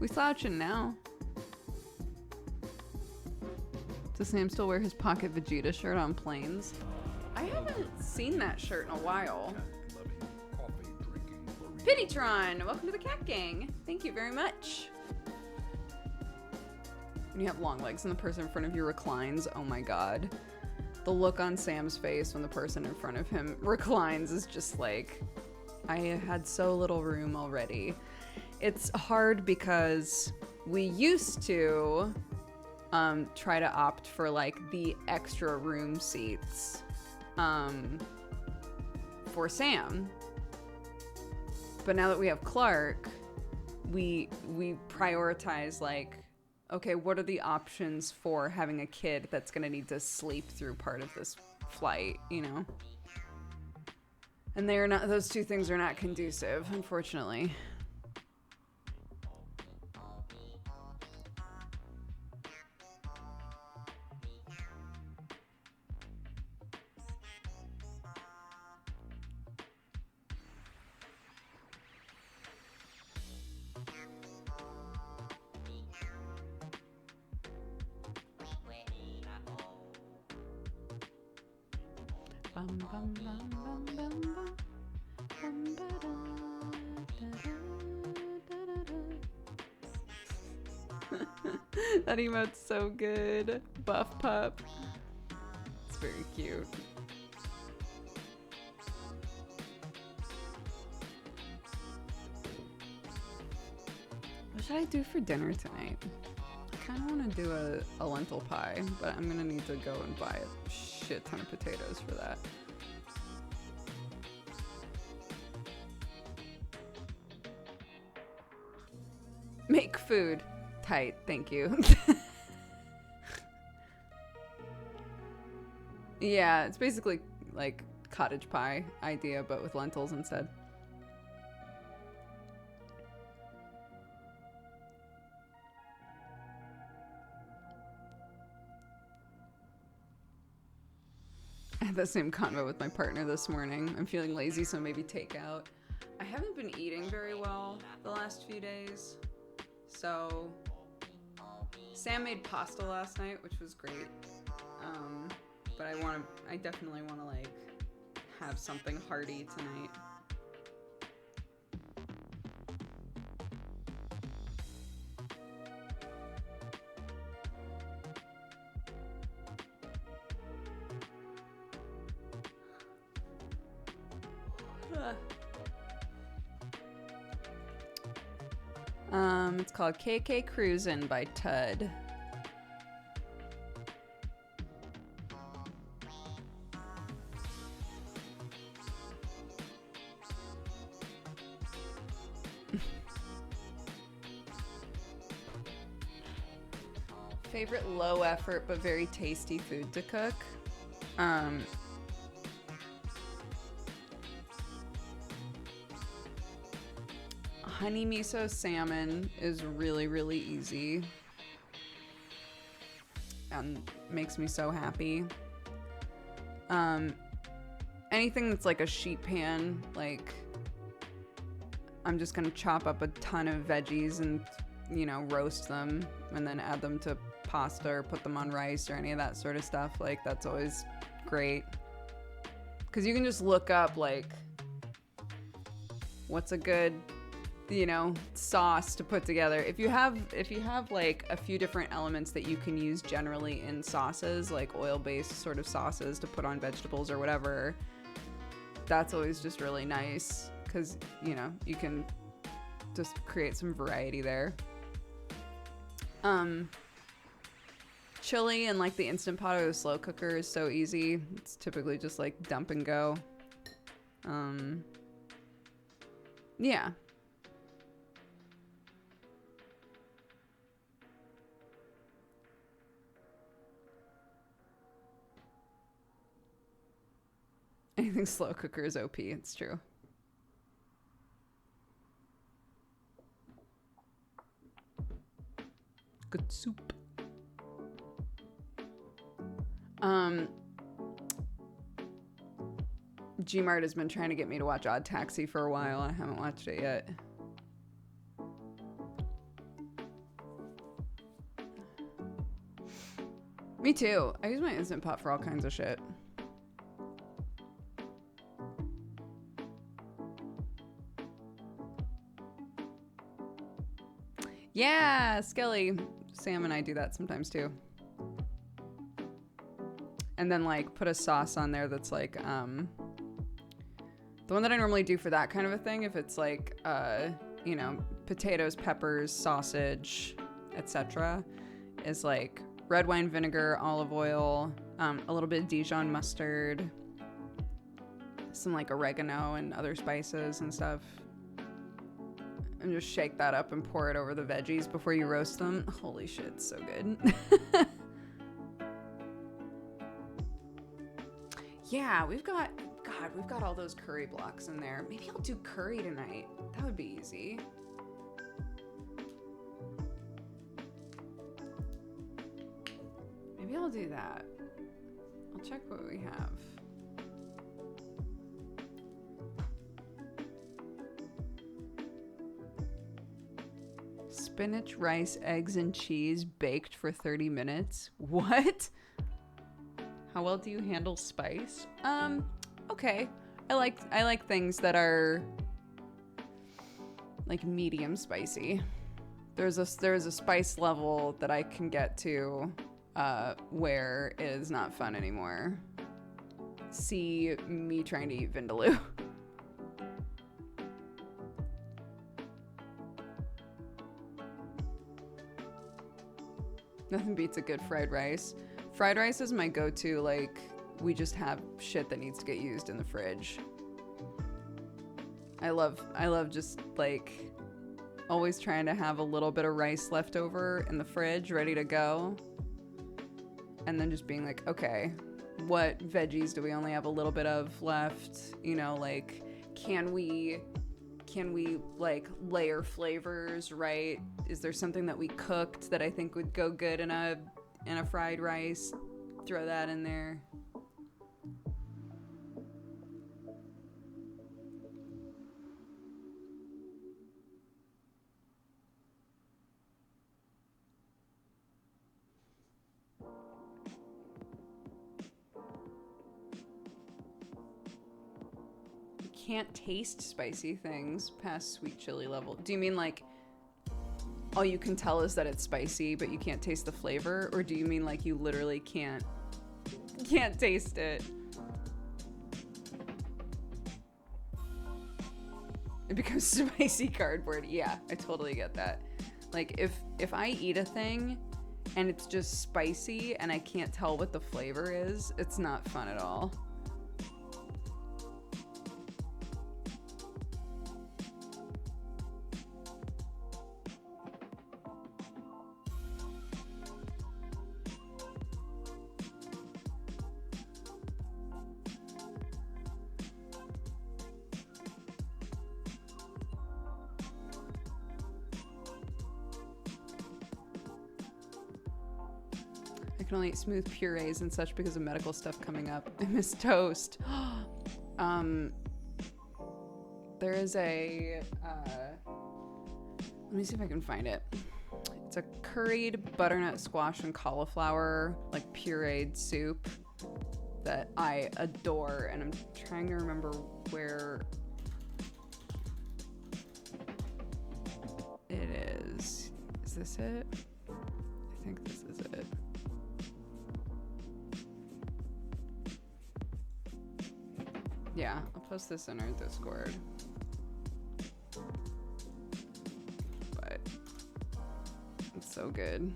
We slouching now. Does Sam still wear his pocket Vegeta shirt on planes? I haven't seen that shirt in a while. Pitytron, welcome to the Cat Gang. Thank you very much. When you have long legs and the person in front of you reclines, oh my god. The look on Sam's face when the person in front of him reclines is just like, I had so little room already. It's hard because we used to try to opt for like the extra room seats for Sam. But now that we have Clark, we prioritize like, okay, what are the options for having a kid that's gonna need to sleep through part of this flight, you know? And those two things are not conducive, unfortunately. That emote's so good. Buff pup. It's very cute. What should I do for dinner tonight? I kind of want to do a lentil pie, but I'm going to need to go and buy a shit ton of potatoes for that. Make food. Tight, thank you. Yeah, it's basically like cottage pie idea, but with lentils instead. I had the same convo with my partner this morning. I'm feeling lazy, so maybe takeout. I haven't been eating very well the last few days, so Sam made pasta last night, which was great. But I definitely want to like have something hearty tonight. It's called KK Cruisin' by Tud. Favorite low effort but very tasty food to cook? Honey miso salmon is really, really easy and makes me so happy. Anything that's like a sheet pan, like I'm just gonna chop up a ton of veggies and, you know, roast them and then add them to pasta or put them on rice or any of that sort of stuff. Like that's always great. 'Cause you can just look up like what's a good, you know, sauce to put together. If you have like a few different elements that you can use generally in sauces, like oil-based sort of sauces to put on vegetables or whatever, that's always just really nice because, you know, you can just create some variety there. Chili and like the Instant Pot or the slow cooker is so easy. It's typically just like dump and go. Yeah. Anything slow cooker is OP. It's true. Good soup. Gmart has been trying to get me to watch Odd Taxi for a while. I haven't watched it yet. Me too. I use my Instant Pot for all kinds of shit. Yeah, Skelly. Sam and I do that sometimes too. And then like put a sauce on there that's like the one that I normally do for that kind of a thing, if it's like you know, potatoes, peppers, sausage, etc., is like red wine vinegar, olive oil, a little bit of Dijon mustard, some like oregano and other spices and stuff. And just shake that up and pour it over the veggies before you roast them. Holy shit, it's so good. Yeah, we've got all those curry blocks in there. Maybe I'll do curry tonight. That would be easy. Maybe I'll do that. I'll check what we have. Spinach, rice, eggs, and cheese baked for 30 minutes. What? How well do you handle spice? Okay. I like things that are like medium spicy. There's a spice level that I can get to where it is not fun anymore. See me trying to eat vindaloo. Nothing beats a good fried rice. Fried rice is my go-to, like, we just have shit that needs to get used in the fridge. I love just, like, always trying to have a little bit of rice left over in the fridge, ready to go. And then just being like, okay, what veggies do we only have a little bit of left? You know, like, can we like layer flavors, right? Is there something that we cooked that I think would go good in a fried rice? Throw that in there. Can't taste spicy things past sweet chili level. Do you mean like all you can tell is that it's spicy but you can't taste the flavor, or do you mean like you literally can't taste it? It becomes spicy cardboard. Yeah, I totally get that. Like if I eat a thing and it's just spicy and I can't tell what the flavor is, it's not fun at all. I can only eat smooth purees and such because of medical stuff coming up. I miss toast. There is a, let me see if I can find it. It's a curried butternut squash and cauliflower, like pureed soup that I adore. And I'm trying to remember where it is. Is this it? I think this is it. Yeah, I'll post this in our Discord. But it's so good.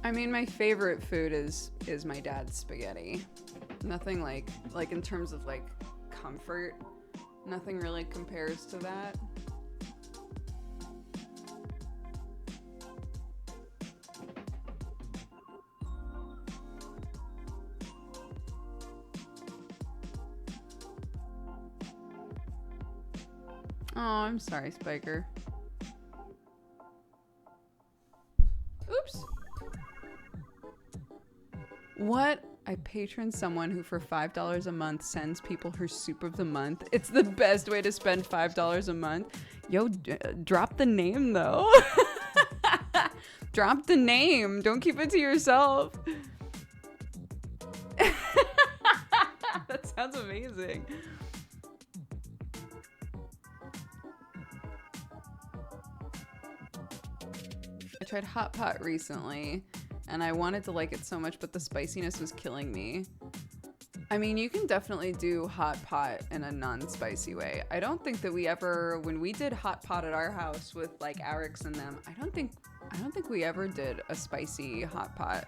I mean, my favorite food is my dad's spaghetti. Nothing like in terms of like comfort, nothing really compares to that. Oh, I'm sorry, Spiker. Oops. What? I patron someone who for $5 a month sends people her soup of the month. It's the best way to spend $5 a month. Yo, drop the name though. Drop the name. Don't keep it to yourself. That sounds amazing. I tried hot pot recently and I wanted to like it so much, but the spiciness was killing me. I mean, you can definitely do hot pot in a non-spicy way. I don't think that we ever, when we did hot pot at our house with like Arix and them, I don't think we ever did a spicy hot pot.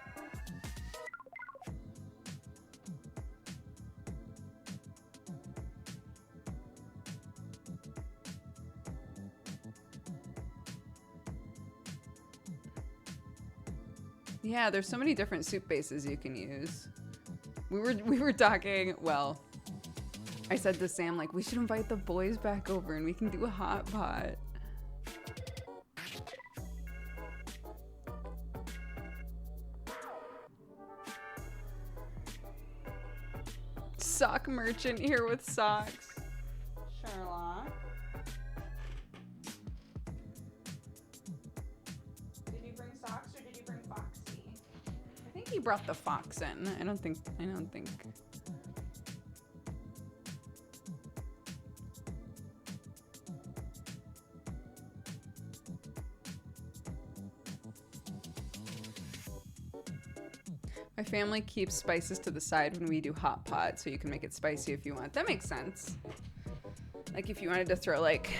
Yeah, there's so many different soup bases you can use. We were talking, well, I said to Sam, like, we should invite the boys back over and we can do a hot pot. Sock merchant here with socks. Sherlock. Did you bring socks or did you bring Foxy? I think he brought the fox in. I don't think. My family keeps spices to the side when we do hot pot, so you can make it spicy if you want. That makes sense. Like if you wanted to throw like,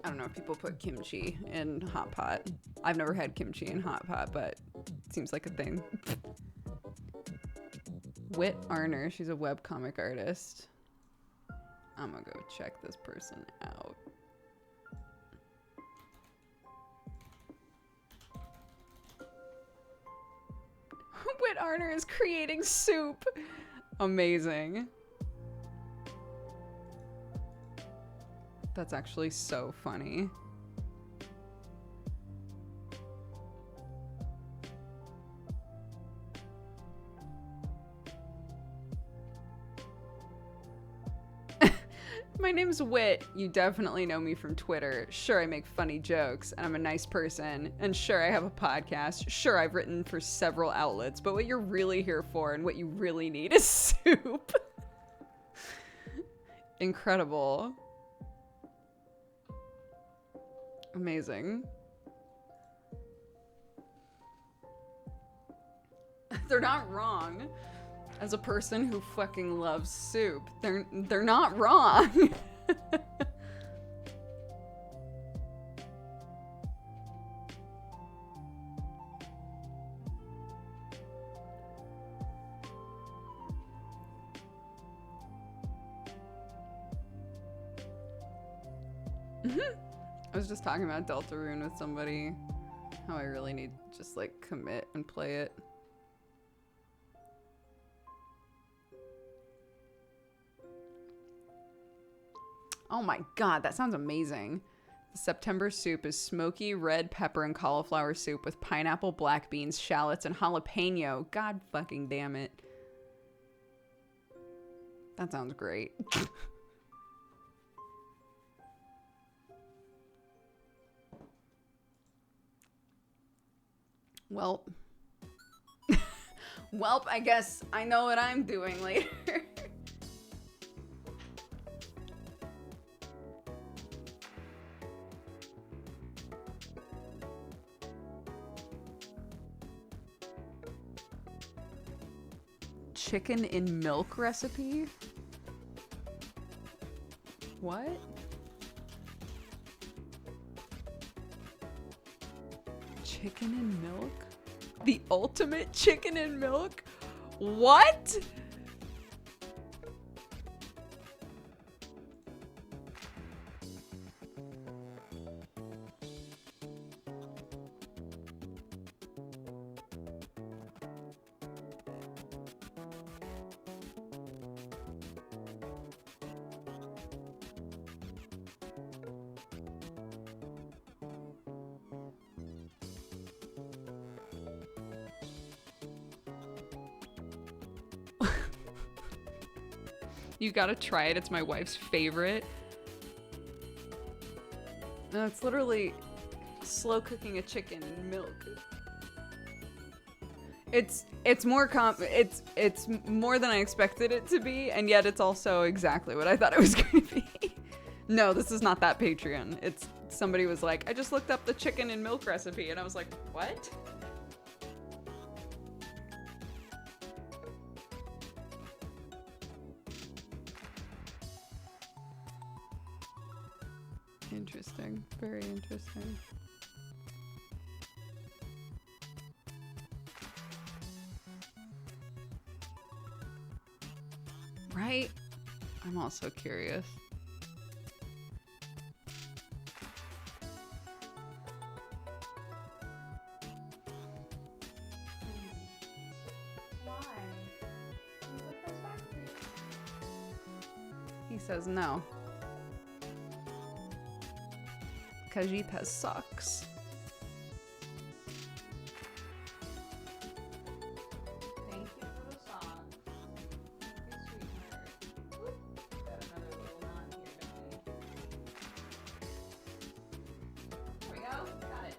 I don't know, people put kimchi in hot pot. I've never had kimchi in hot pot, but it seems like a thing. Whit Arner, she's a webcomic artist. I'm gonna go check this person out. Whit Arner is creating soup. Amazing. That's actually so funny. My name's Whit. You definitely know me from Twitter. Sure, I make funny jokes, and I'm a nice person. And sure, I have a podcast. Sure, I've written for several outlets. But what you're really here for and what you really need is soup. Incredible. Amazing. They're not wrong. As a person who fucking loves soup, they're not wrong. I was just talking about Deltarune with somebody. How I really need to just like commit and play it. Oh my god, that sounds amazing. The September soup is smoky red pepper and cauliflower soup with pineapple, black beans, shallots, and jalapeno. God fucking damn it. That sounds great. Well, welp, I guess I know what I'm doing later. Chicken in milk recipe? What? Chicken in milk? The ultimate chicken and milk? What? You gotta try it. It's my wife's favorite. No, it's literally slow cooking a chicken in milk. It's more it's more than I expected it to be, and yet it's also exactly what I thought it was going to be. No, this is not that Patreon. It's somebody was like, I just looked up the chicken and milk recipe, and I was like, what? Interesting. Very interesting. Right? I'm also curious. Why? He says no. Cajitas sucks. Thank you for the song. Sweetheart. Got another little knot here, don't we? There we go. Got it.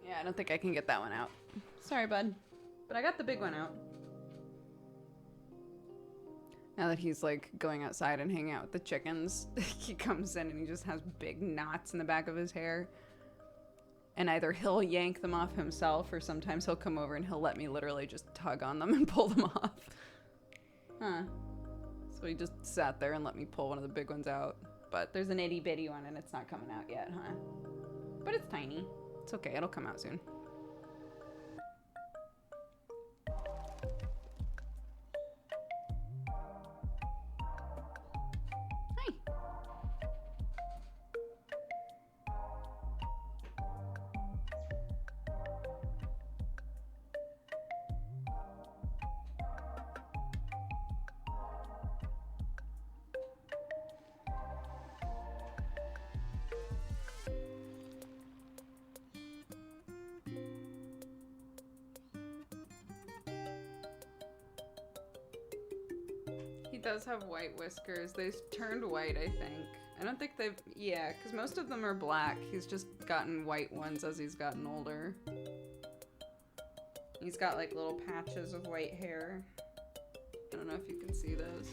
Yeah, I don't think I can get that one out. Sorry, bud. But I got the big one out. Now that he's like going outside and hanging out with the chickens, he comes in and he just has big knots in the back of his hair. And either he'll yank them off himself, or sometimes he'll come over and he'll let me literally just tug on them and pull them off. Huh. So he just sat there and let me pull one of the big ones out. But there's an itty bitty one and it's not coming out yet, huh? But it's tiny. It's okay, it'll come out soon. Hi. He does have white whiskers. They've turned white, I think. I don't think they've... Yeah, because most of them are black. He's just gotten white ones as he's gotten older. He's got like little patches of white hair. I don't know if you can see those.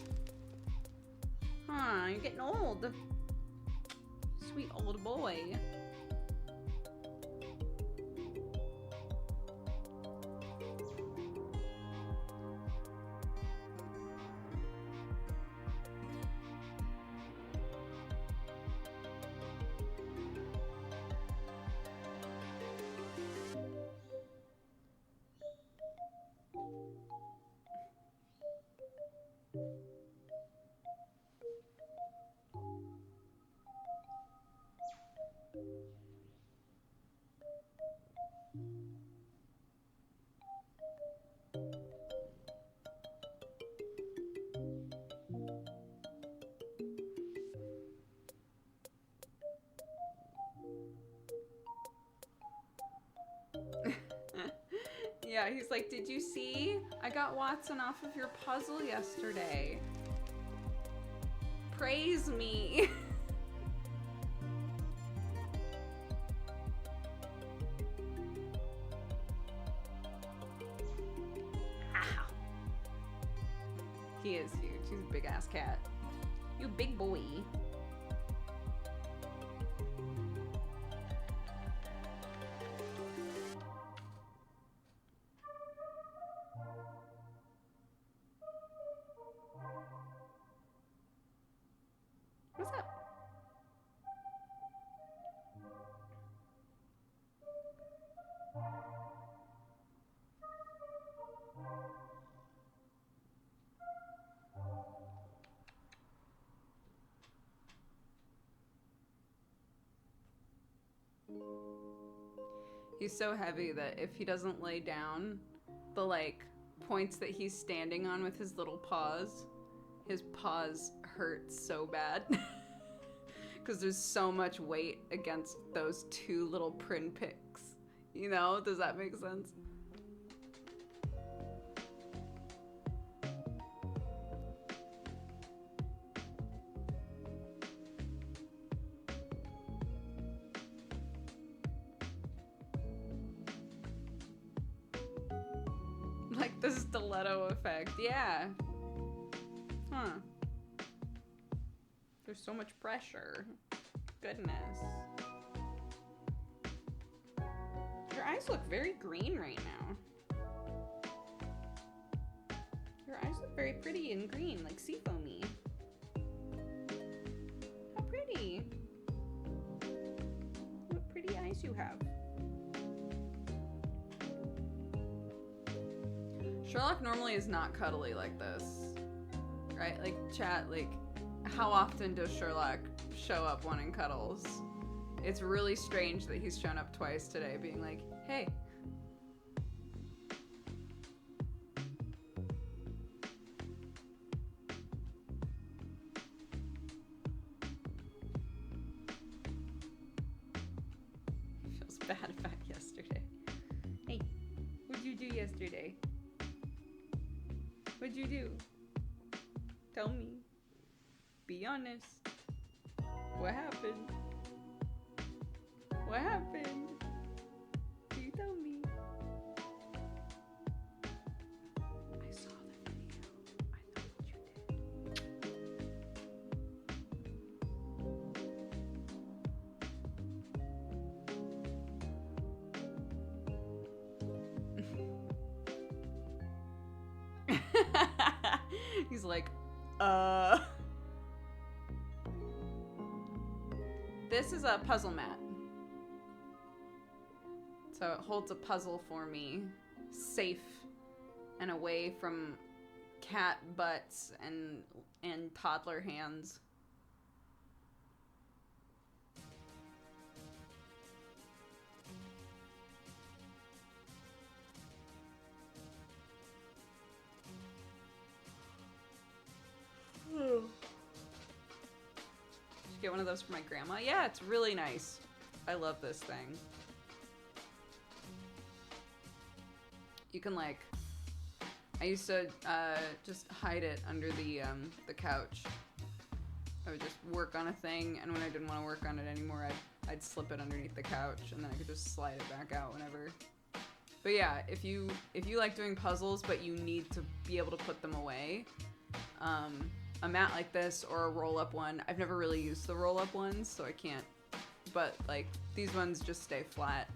Huh, you're getting old. Sweet old boy. Yeah, he's like, did you see? I got Watson off of your puzzle yesterday. Praise me. Ow. He is huge. He's a big ass cat. You big boy. What's up? He's so heavy that if he doesn't lay down, the like points that he's standing on with his little paws, his paws hurt so bad. Because there's so much weight against those two little pin picks. You know? Does that make sense? Like the stiletto effect. Yeah. Huh. There's so much pressure. Goodness. Your eyes look very green right now. Your eyes look very pretty and green, like seafoamy. How pretty. What pretty eyes you have. Sherlock normally is not cuddly like this. Right? Like, chat, like, how often does Sherlock show up wanting cuddles? It's really strange that he's shown up twice today being like, hey. Feels bad about yesterday. Hey, what'd you do yesterday? What'd you do? Tell me. Be honest. What happened? What happened? Can you tell me? I saw the video. I know what you did. He's like, This is a puzzle mat. So it holds a puzzle for me, safe and away from cat butts and toddler hands. Get one of those for my grandma. Yeah, it's really nice. I love this thing. You can like, I used to just hide it under the couch. I would just work on a thing, and when I didn't want to work on it anymore, I'd slip it underneath the couch, and then I could just slide it back out whenever. But yeah, if you like doing puzzles, but you need to be able to put them away, a mat like this or a roll-up one. I've never really used the roll-up ones, so I can't. But like these ones just stay flat.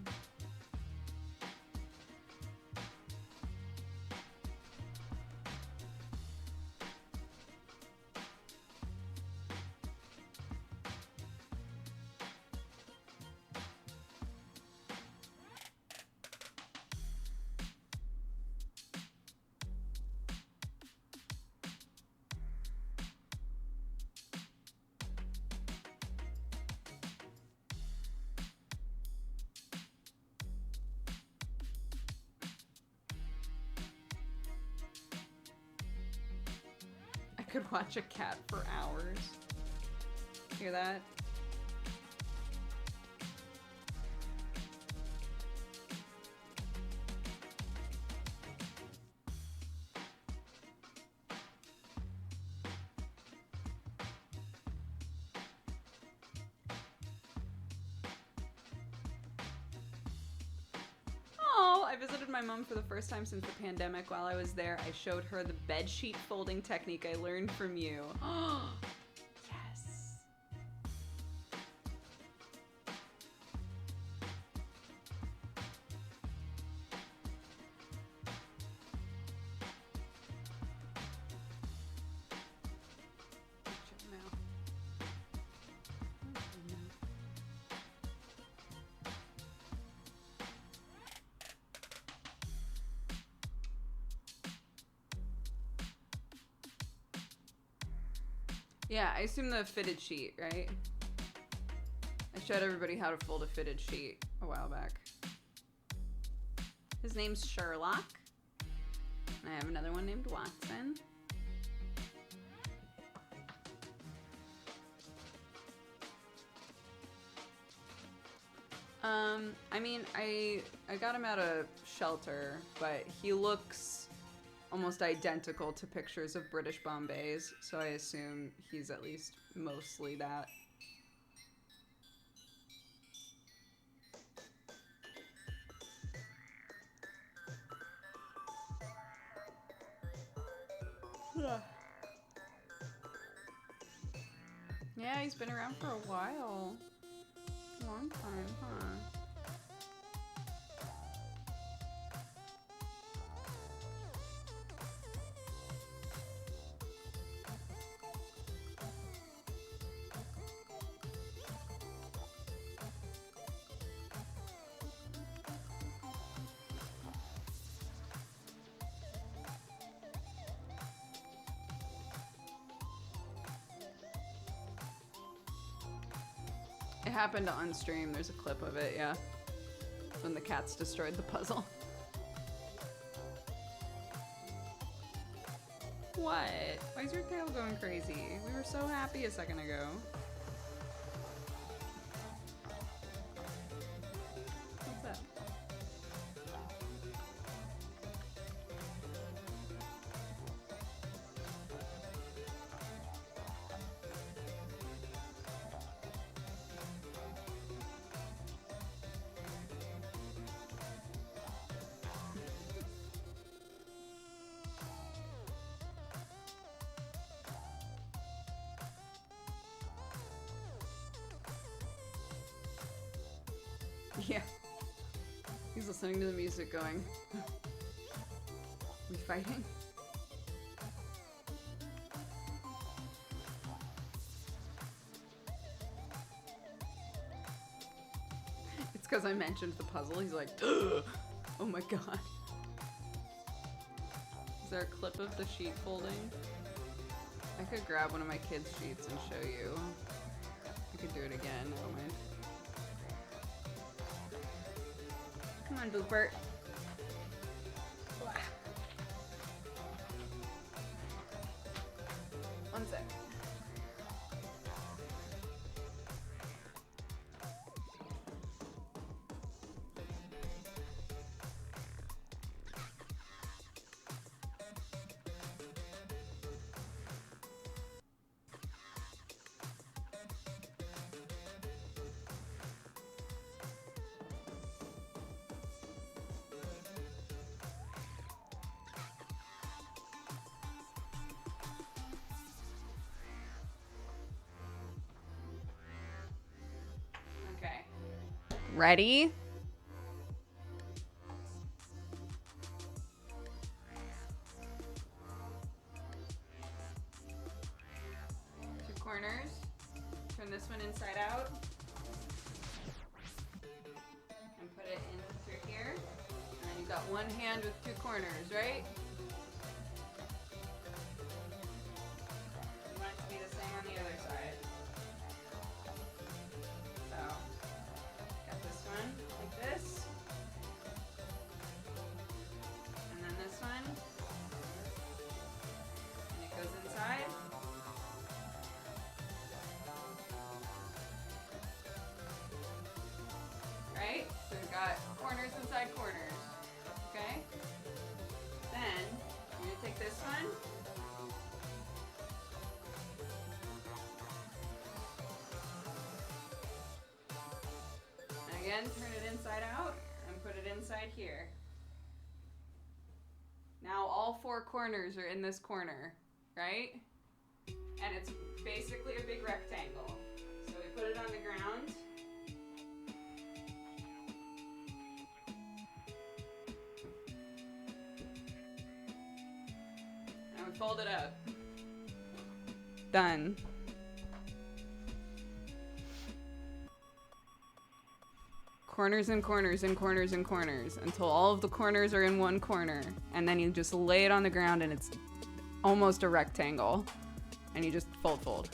Could watch a cat for hours. Hear that? visited my mom for the first time since the pandemic. While I was there, I showed her the bed sheet folding technique I learned from you. Oh, yes. Yeah, I assume the fitted sheet, right? I showed everybody how to fold a fitted sheet a while back. His name's Sherlock. And I have another one named Watson. I mean, I got him at a shelter, but he looks almost identical to pictures of British Bombays, so I assume he's at least mostly that. Yeah, he's been around for a while. Long time, huh? It happened on stream. There's a clip of it, yeah. When the cats destroyed the puzzle. What? Why is your tail going crazy? We were so happy a second ago. What's up? Yeah. He's listening to the music going, we fighting? It's because I mentioned the puzzle. He's like, oh my god. Is there a clip of the sheet folding? I could grab one of my kids' sheets and show you. I could do it again, I don't mind. Come on, Boopert. One sec. Ready? Two corners. Turn this one inside out. And put it in through here. And then you've got one hand with two corners, right? You want it to be the same on the other side. This, and then this one, and it goes inside. Right? So we've got corners inside corners, okay? Then, I'm going to take this one, and again, turn it inside out and put it inside here. Now all 4 corners are in this corner, right? And it's basically a big rectangle. So we put it on the ground. And we fold it up. Done. Corners and corners and corners and corners until all of the corners are in one corner. And then you just lay it on the ground and it's almost a rectangle. And you just fold.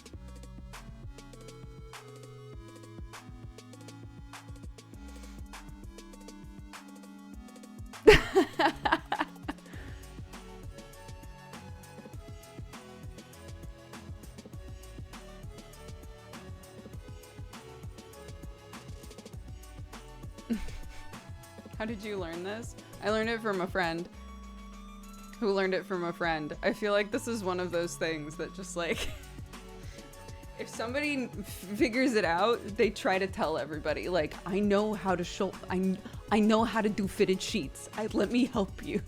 How did you learn this? I learned it from a friend who learned it from a friend. I feel like this is one of those things that just like, if somebody figures it out, they try to tell everybody, like, I know how to I know how to do fitted sheets. Let me help you.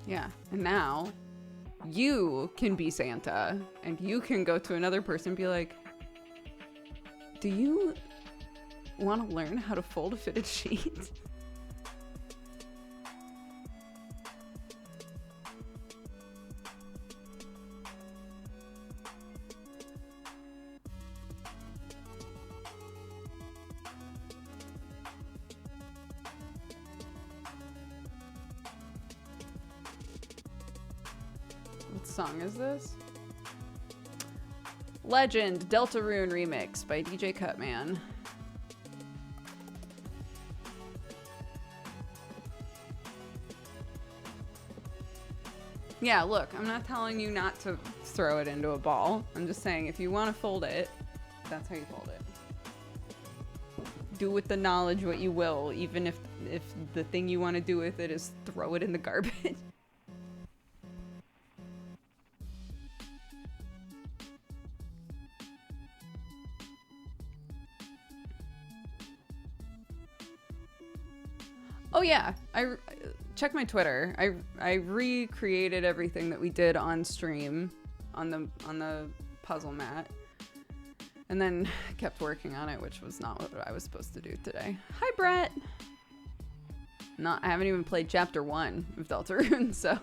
Yeah, and now you can be Santa and you can go to another person and be like, do you want to learn how to fold a fitted sheet? Song is this? Legend Deltarune remix by DJ Cutman. Yeah, look, I'm not telling you not to throw it into a ball. I'm just saying if you want to fold it, that's how you fold it. Do with the knowledge what you will, even if the thing you want to do with it is throw it in the garbage. Oh yeah, check my Twitter. I recreated everything that we did on stream on the puzzle mat, and then kept working on it, which was not what I was supposed to do today. Hi Brett. I haven't even played chapter 1 of Deltarune, so.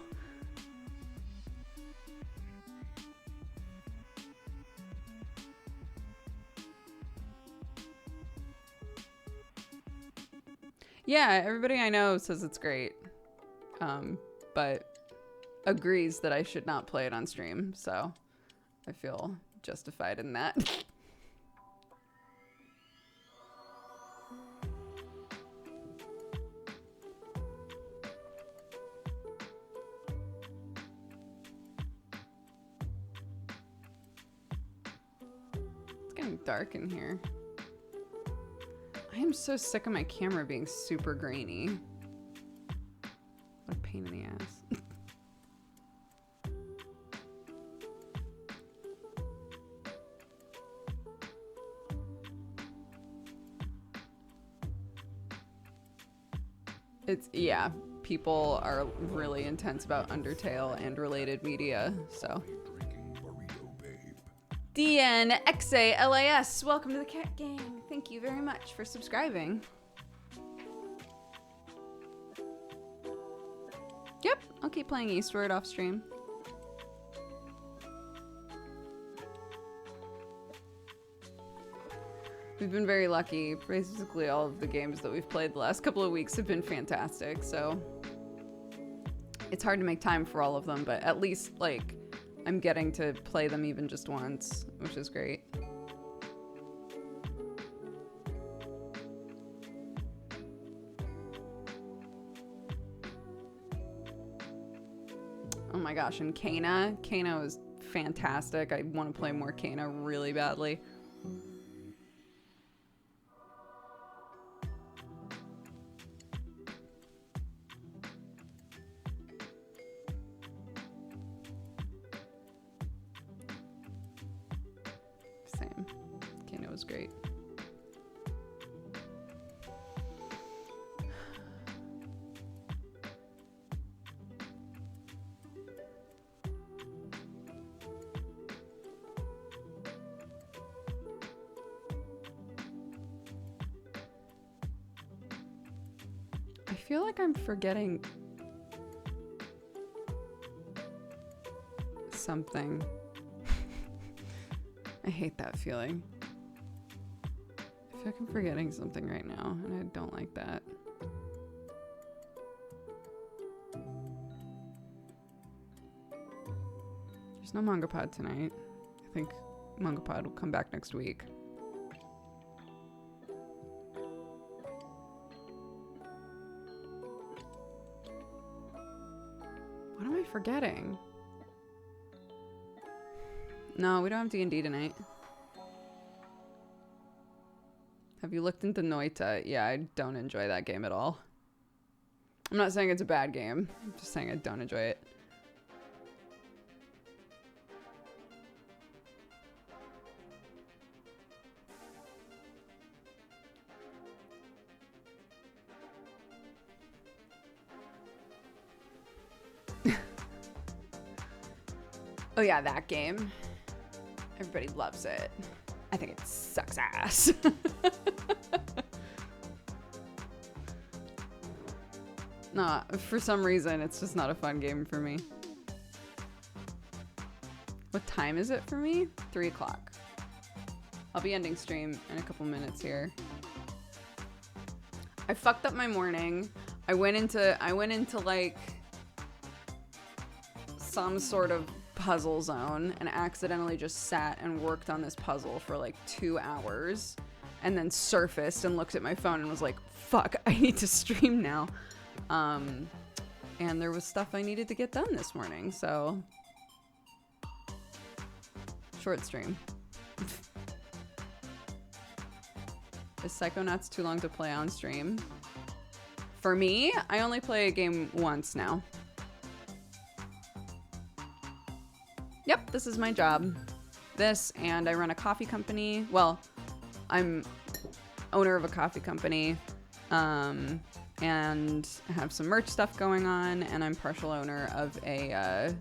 Yeah, everybody I know says it's great, but agrees that I should not play it on stream, so I feel justified in that. It's getting dark in here. I am so sick of my camera being super grainy. What a pain in the ass. Yeah, people are really intense about Undertale and related media, so. DNXALAS, welcome to the Cat Gang. Thank you very much for subscribing. Yep, I'll keep playing Eastward off stream. We've been very lucky. Basically all of the games that we've played the last couple of weeks have been fantastic, so it's hard to make time for all of them, but at least, like, I'm getting to play them even just once, which is great. Oh my gosh, and Kana was fantastic. I want to play more Kena really badly. Same. Kena was great. I feel like I'm forgetting something. I hate that feeling. I feel like I'm forgetting something right now, and I don't like that. There's no manga pod tonight. I think manga pod will come back next week. What am I forgetting? No, we don't have D&D tonight. Have you looked into Noita? Yeah, I don't enjoy that game at all. I'm not saying it's a bad game. I'm just saying I don't enjoy it. Oh yeah, that game. Everybody loves it. I think it sucks ass. Nah, for some reason, it's just not a fun game for me. What time is it for me? 3 o'clock. I'll be ending stream in a couple minutes here. I fucked up my morning. I went into like some sort of puzzle zone and accidentally just sat and worked on this puzzle for like 2 hours and then surfaced and looked at my phone and was like, fuck, I need to stream now. And there was stuff I needed to get done this morning, so short stream. Is Psychonauts too long to play on stream? For me, I only play a game once now. Yep, this is my job. This, and I run a coffee company. Well, I'm owner of a coffee company, and I have some merch stuff going on, and I'm partial owner of a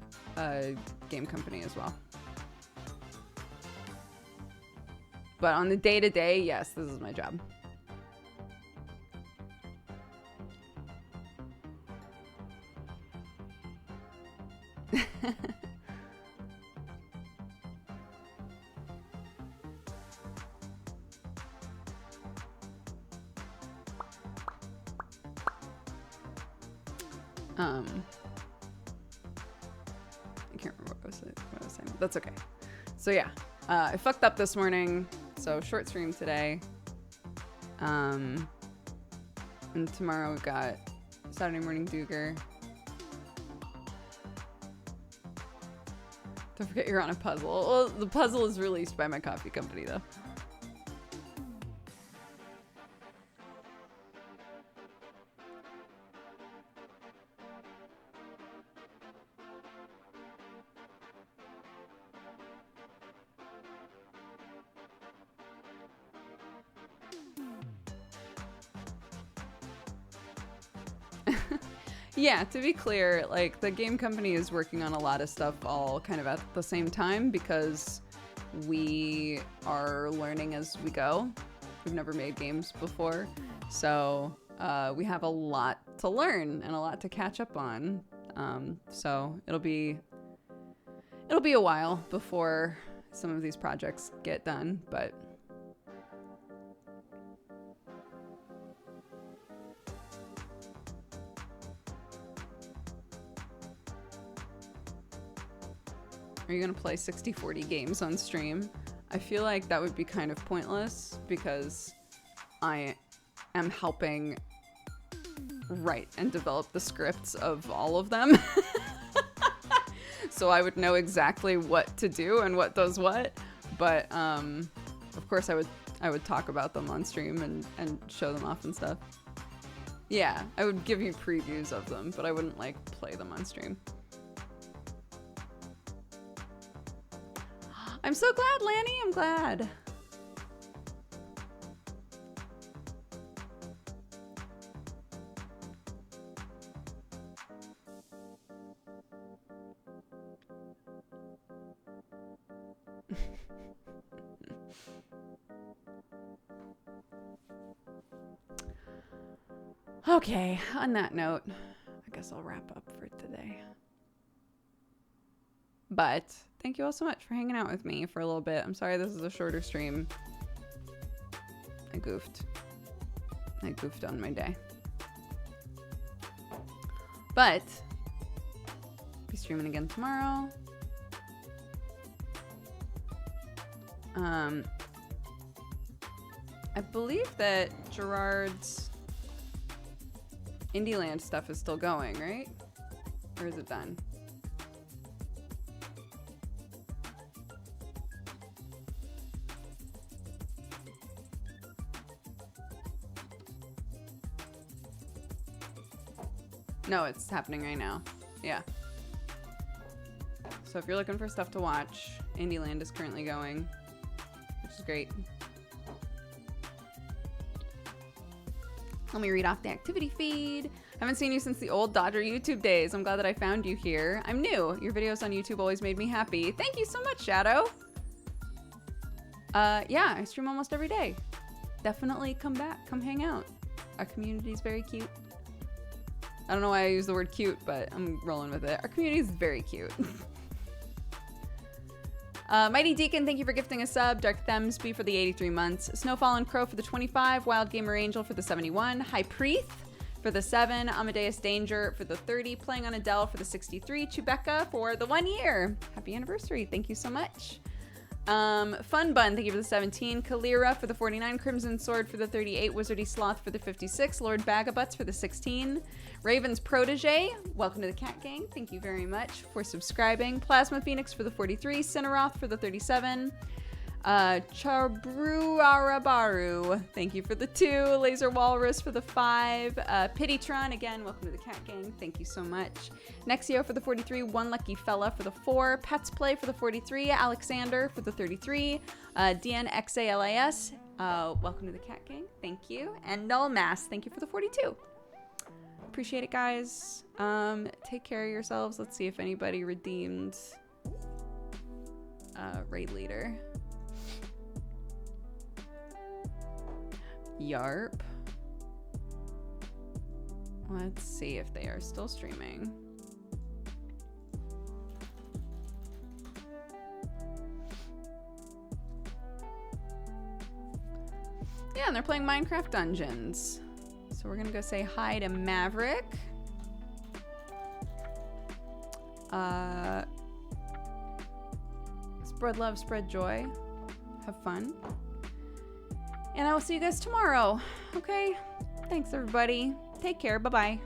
game company as well. But on the day-to-day, yes, this is my job. I can't remember what I was saying. That's okay. So yeah, I fucked up this morning, so short stream today. And tomorrow we've got Saturday morning Dooger. Don't forget you're on a puzzle. Well, the puzzle is released by my coffee company though. Yeah, to be clear, like the game company is working on a lot of stuff all kind of at the same time because we are learning as we go. We've never made games before, so we have a lot to learn and a lot to catch up on. So it'll be a while before some of these projects get done, but are you gonna play 60/40 games on stream? I feel like that would be kind of pointless because I am helping write and develop the scripts of all of them. so I would know exactly what to do and what does what. But of course I would talk about them on stream and show them off and stuff. Yeah, I would give you previews of them, but I wouldn't like play them on stream. I'm so glad, Lanny, I'm glad. Okay, on that note, I guess I'll wrap up for today. But thank you all so much for hanging out with me for a little bit. I'm sorry this is a shorter stream. I goofed on my day. But be streaming again tomorrow. I believe that Gerard's Indieland stuff is still going, right? Or is it done? No, it's happening right now. Yeah. So if you're looking for stuff to watch, Indieland is currently going, which is great. Let me read off the activity feed. Haven't seen you since the old Dodger YouTube days. I'm glad that I found you here. I'm new. Your videos on YouTube always made me happy. Thank you so much, Shadow. Yeah, I stream almost every day. Definitely come back. Come hang out. Our community is very cute. I don't know why I use the word cute, but I'm rolling with it. Our community is very cute. Mighty Deacon, thank you for gifting a sub. Dark Themsby for the 83 months. Snowfall and Crow for the 25. Wild Gamer Angel for the 71. High Preeth for the 7. Amadeus Danger for the 30. Playing on Adele for the 63. Chewbecca for the 1 year. Happy anniversary. Thank you so much. Fun Bun, thank you for the 17. Kalira for the 49. Crimson Sword for the 38. Wizardy Sloth for the 56. Lord Bagabutts for the 16. Raven's Protege, welcome to the Cat Gang. Thank you very much for subscribing. Plasma Phoenix for the 43. Cineroth for the 37. Charbruarabaru, thank you for the 2. Laser Walrus for the 5. Pitytron, again, welcome to the Cat Gang. Thank you so much. Nexio for the 43. One Lucky Fella for the 4. Pets Play for the 43. Alexander for the 33. DNXALIS, welcome to the Cat Gang. Thank you. And Null Mass, thank you for the 42. Appreciate it, guys. Take care of yourselves. Let's see if anybody redeemed raid leader. Yarp. Let's see if they are still streaming. Yeah, and they're playing Minecraft Dungeons. So we're gonna go say hi to Maverick. Spread love, spread joy. Have fun. And I will see you guys tomorrow. Okay? Thanks, everybody. Take care. Bye-bye.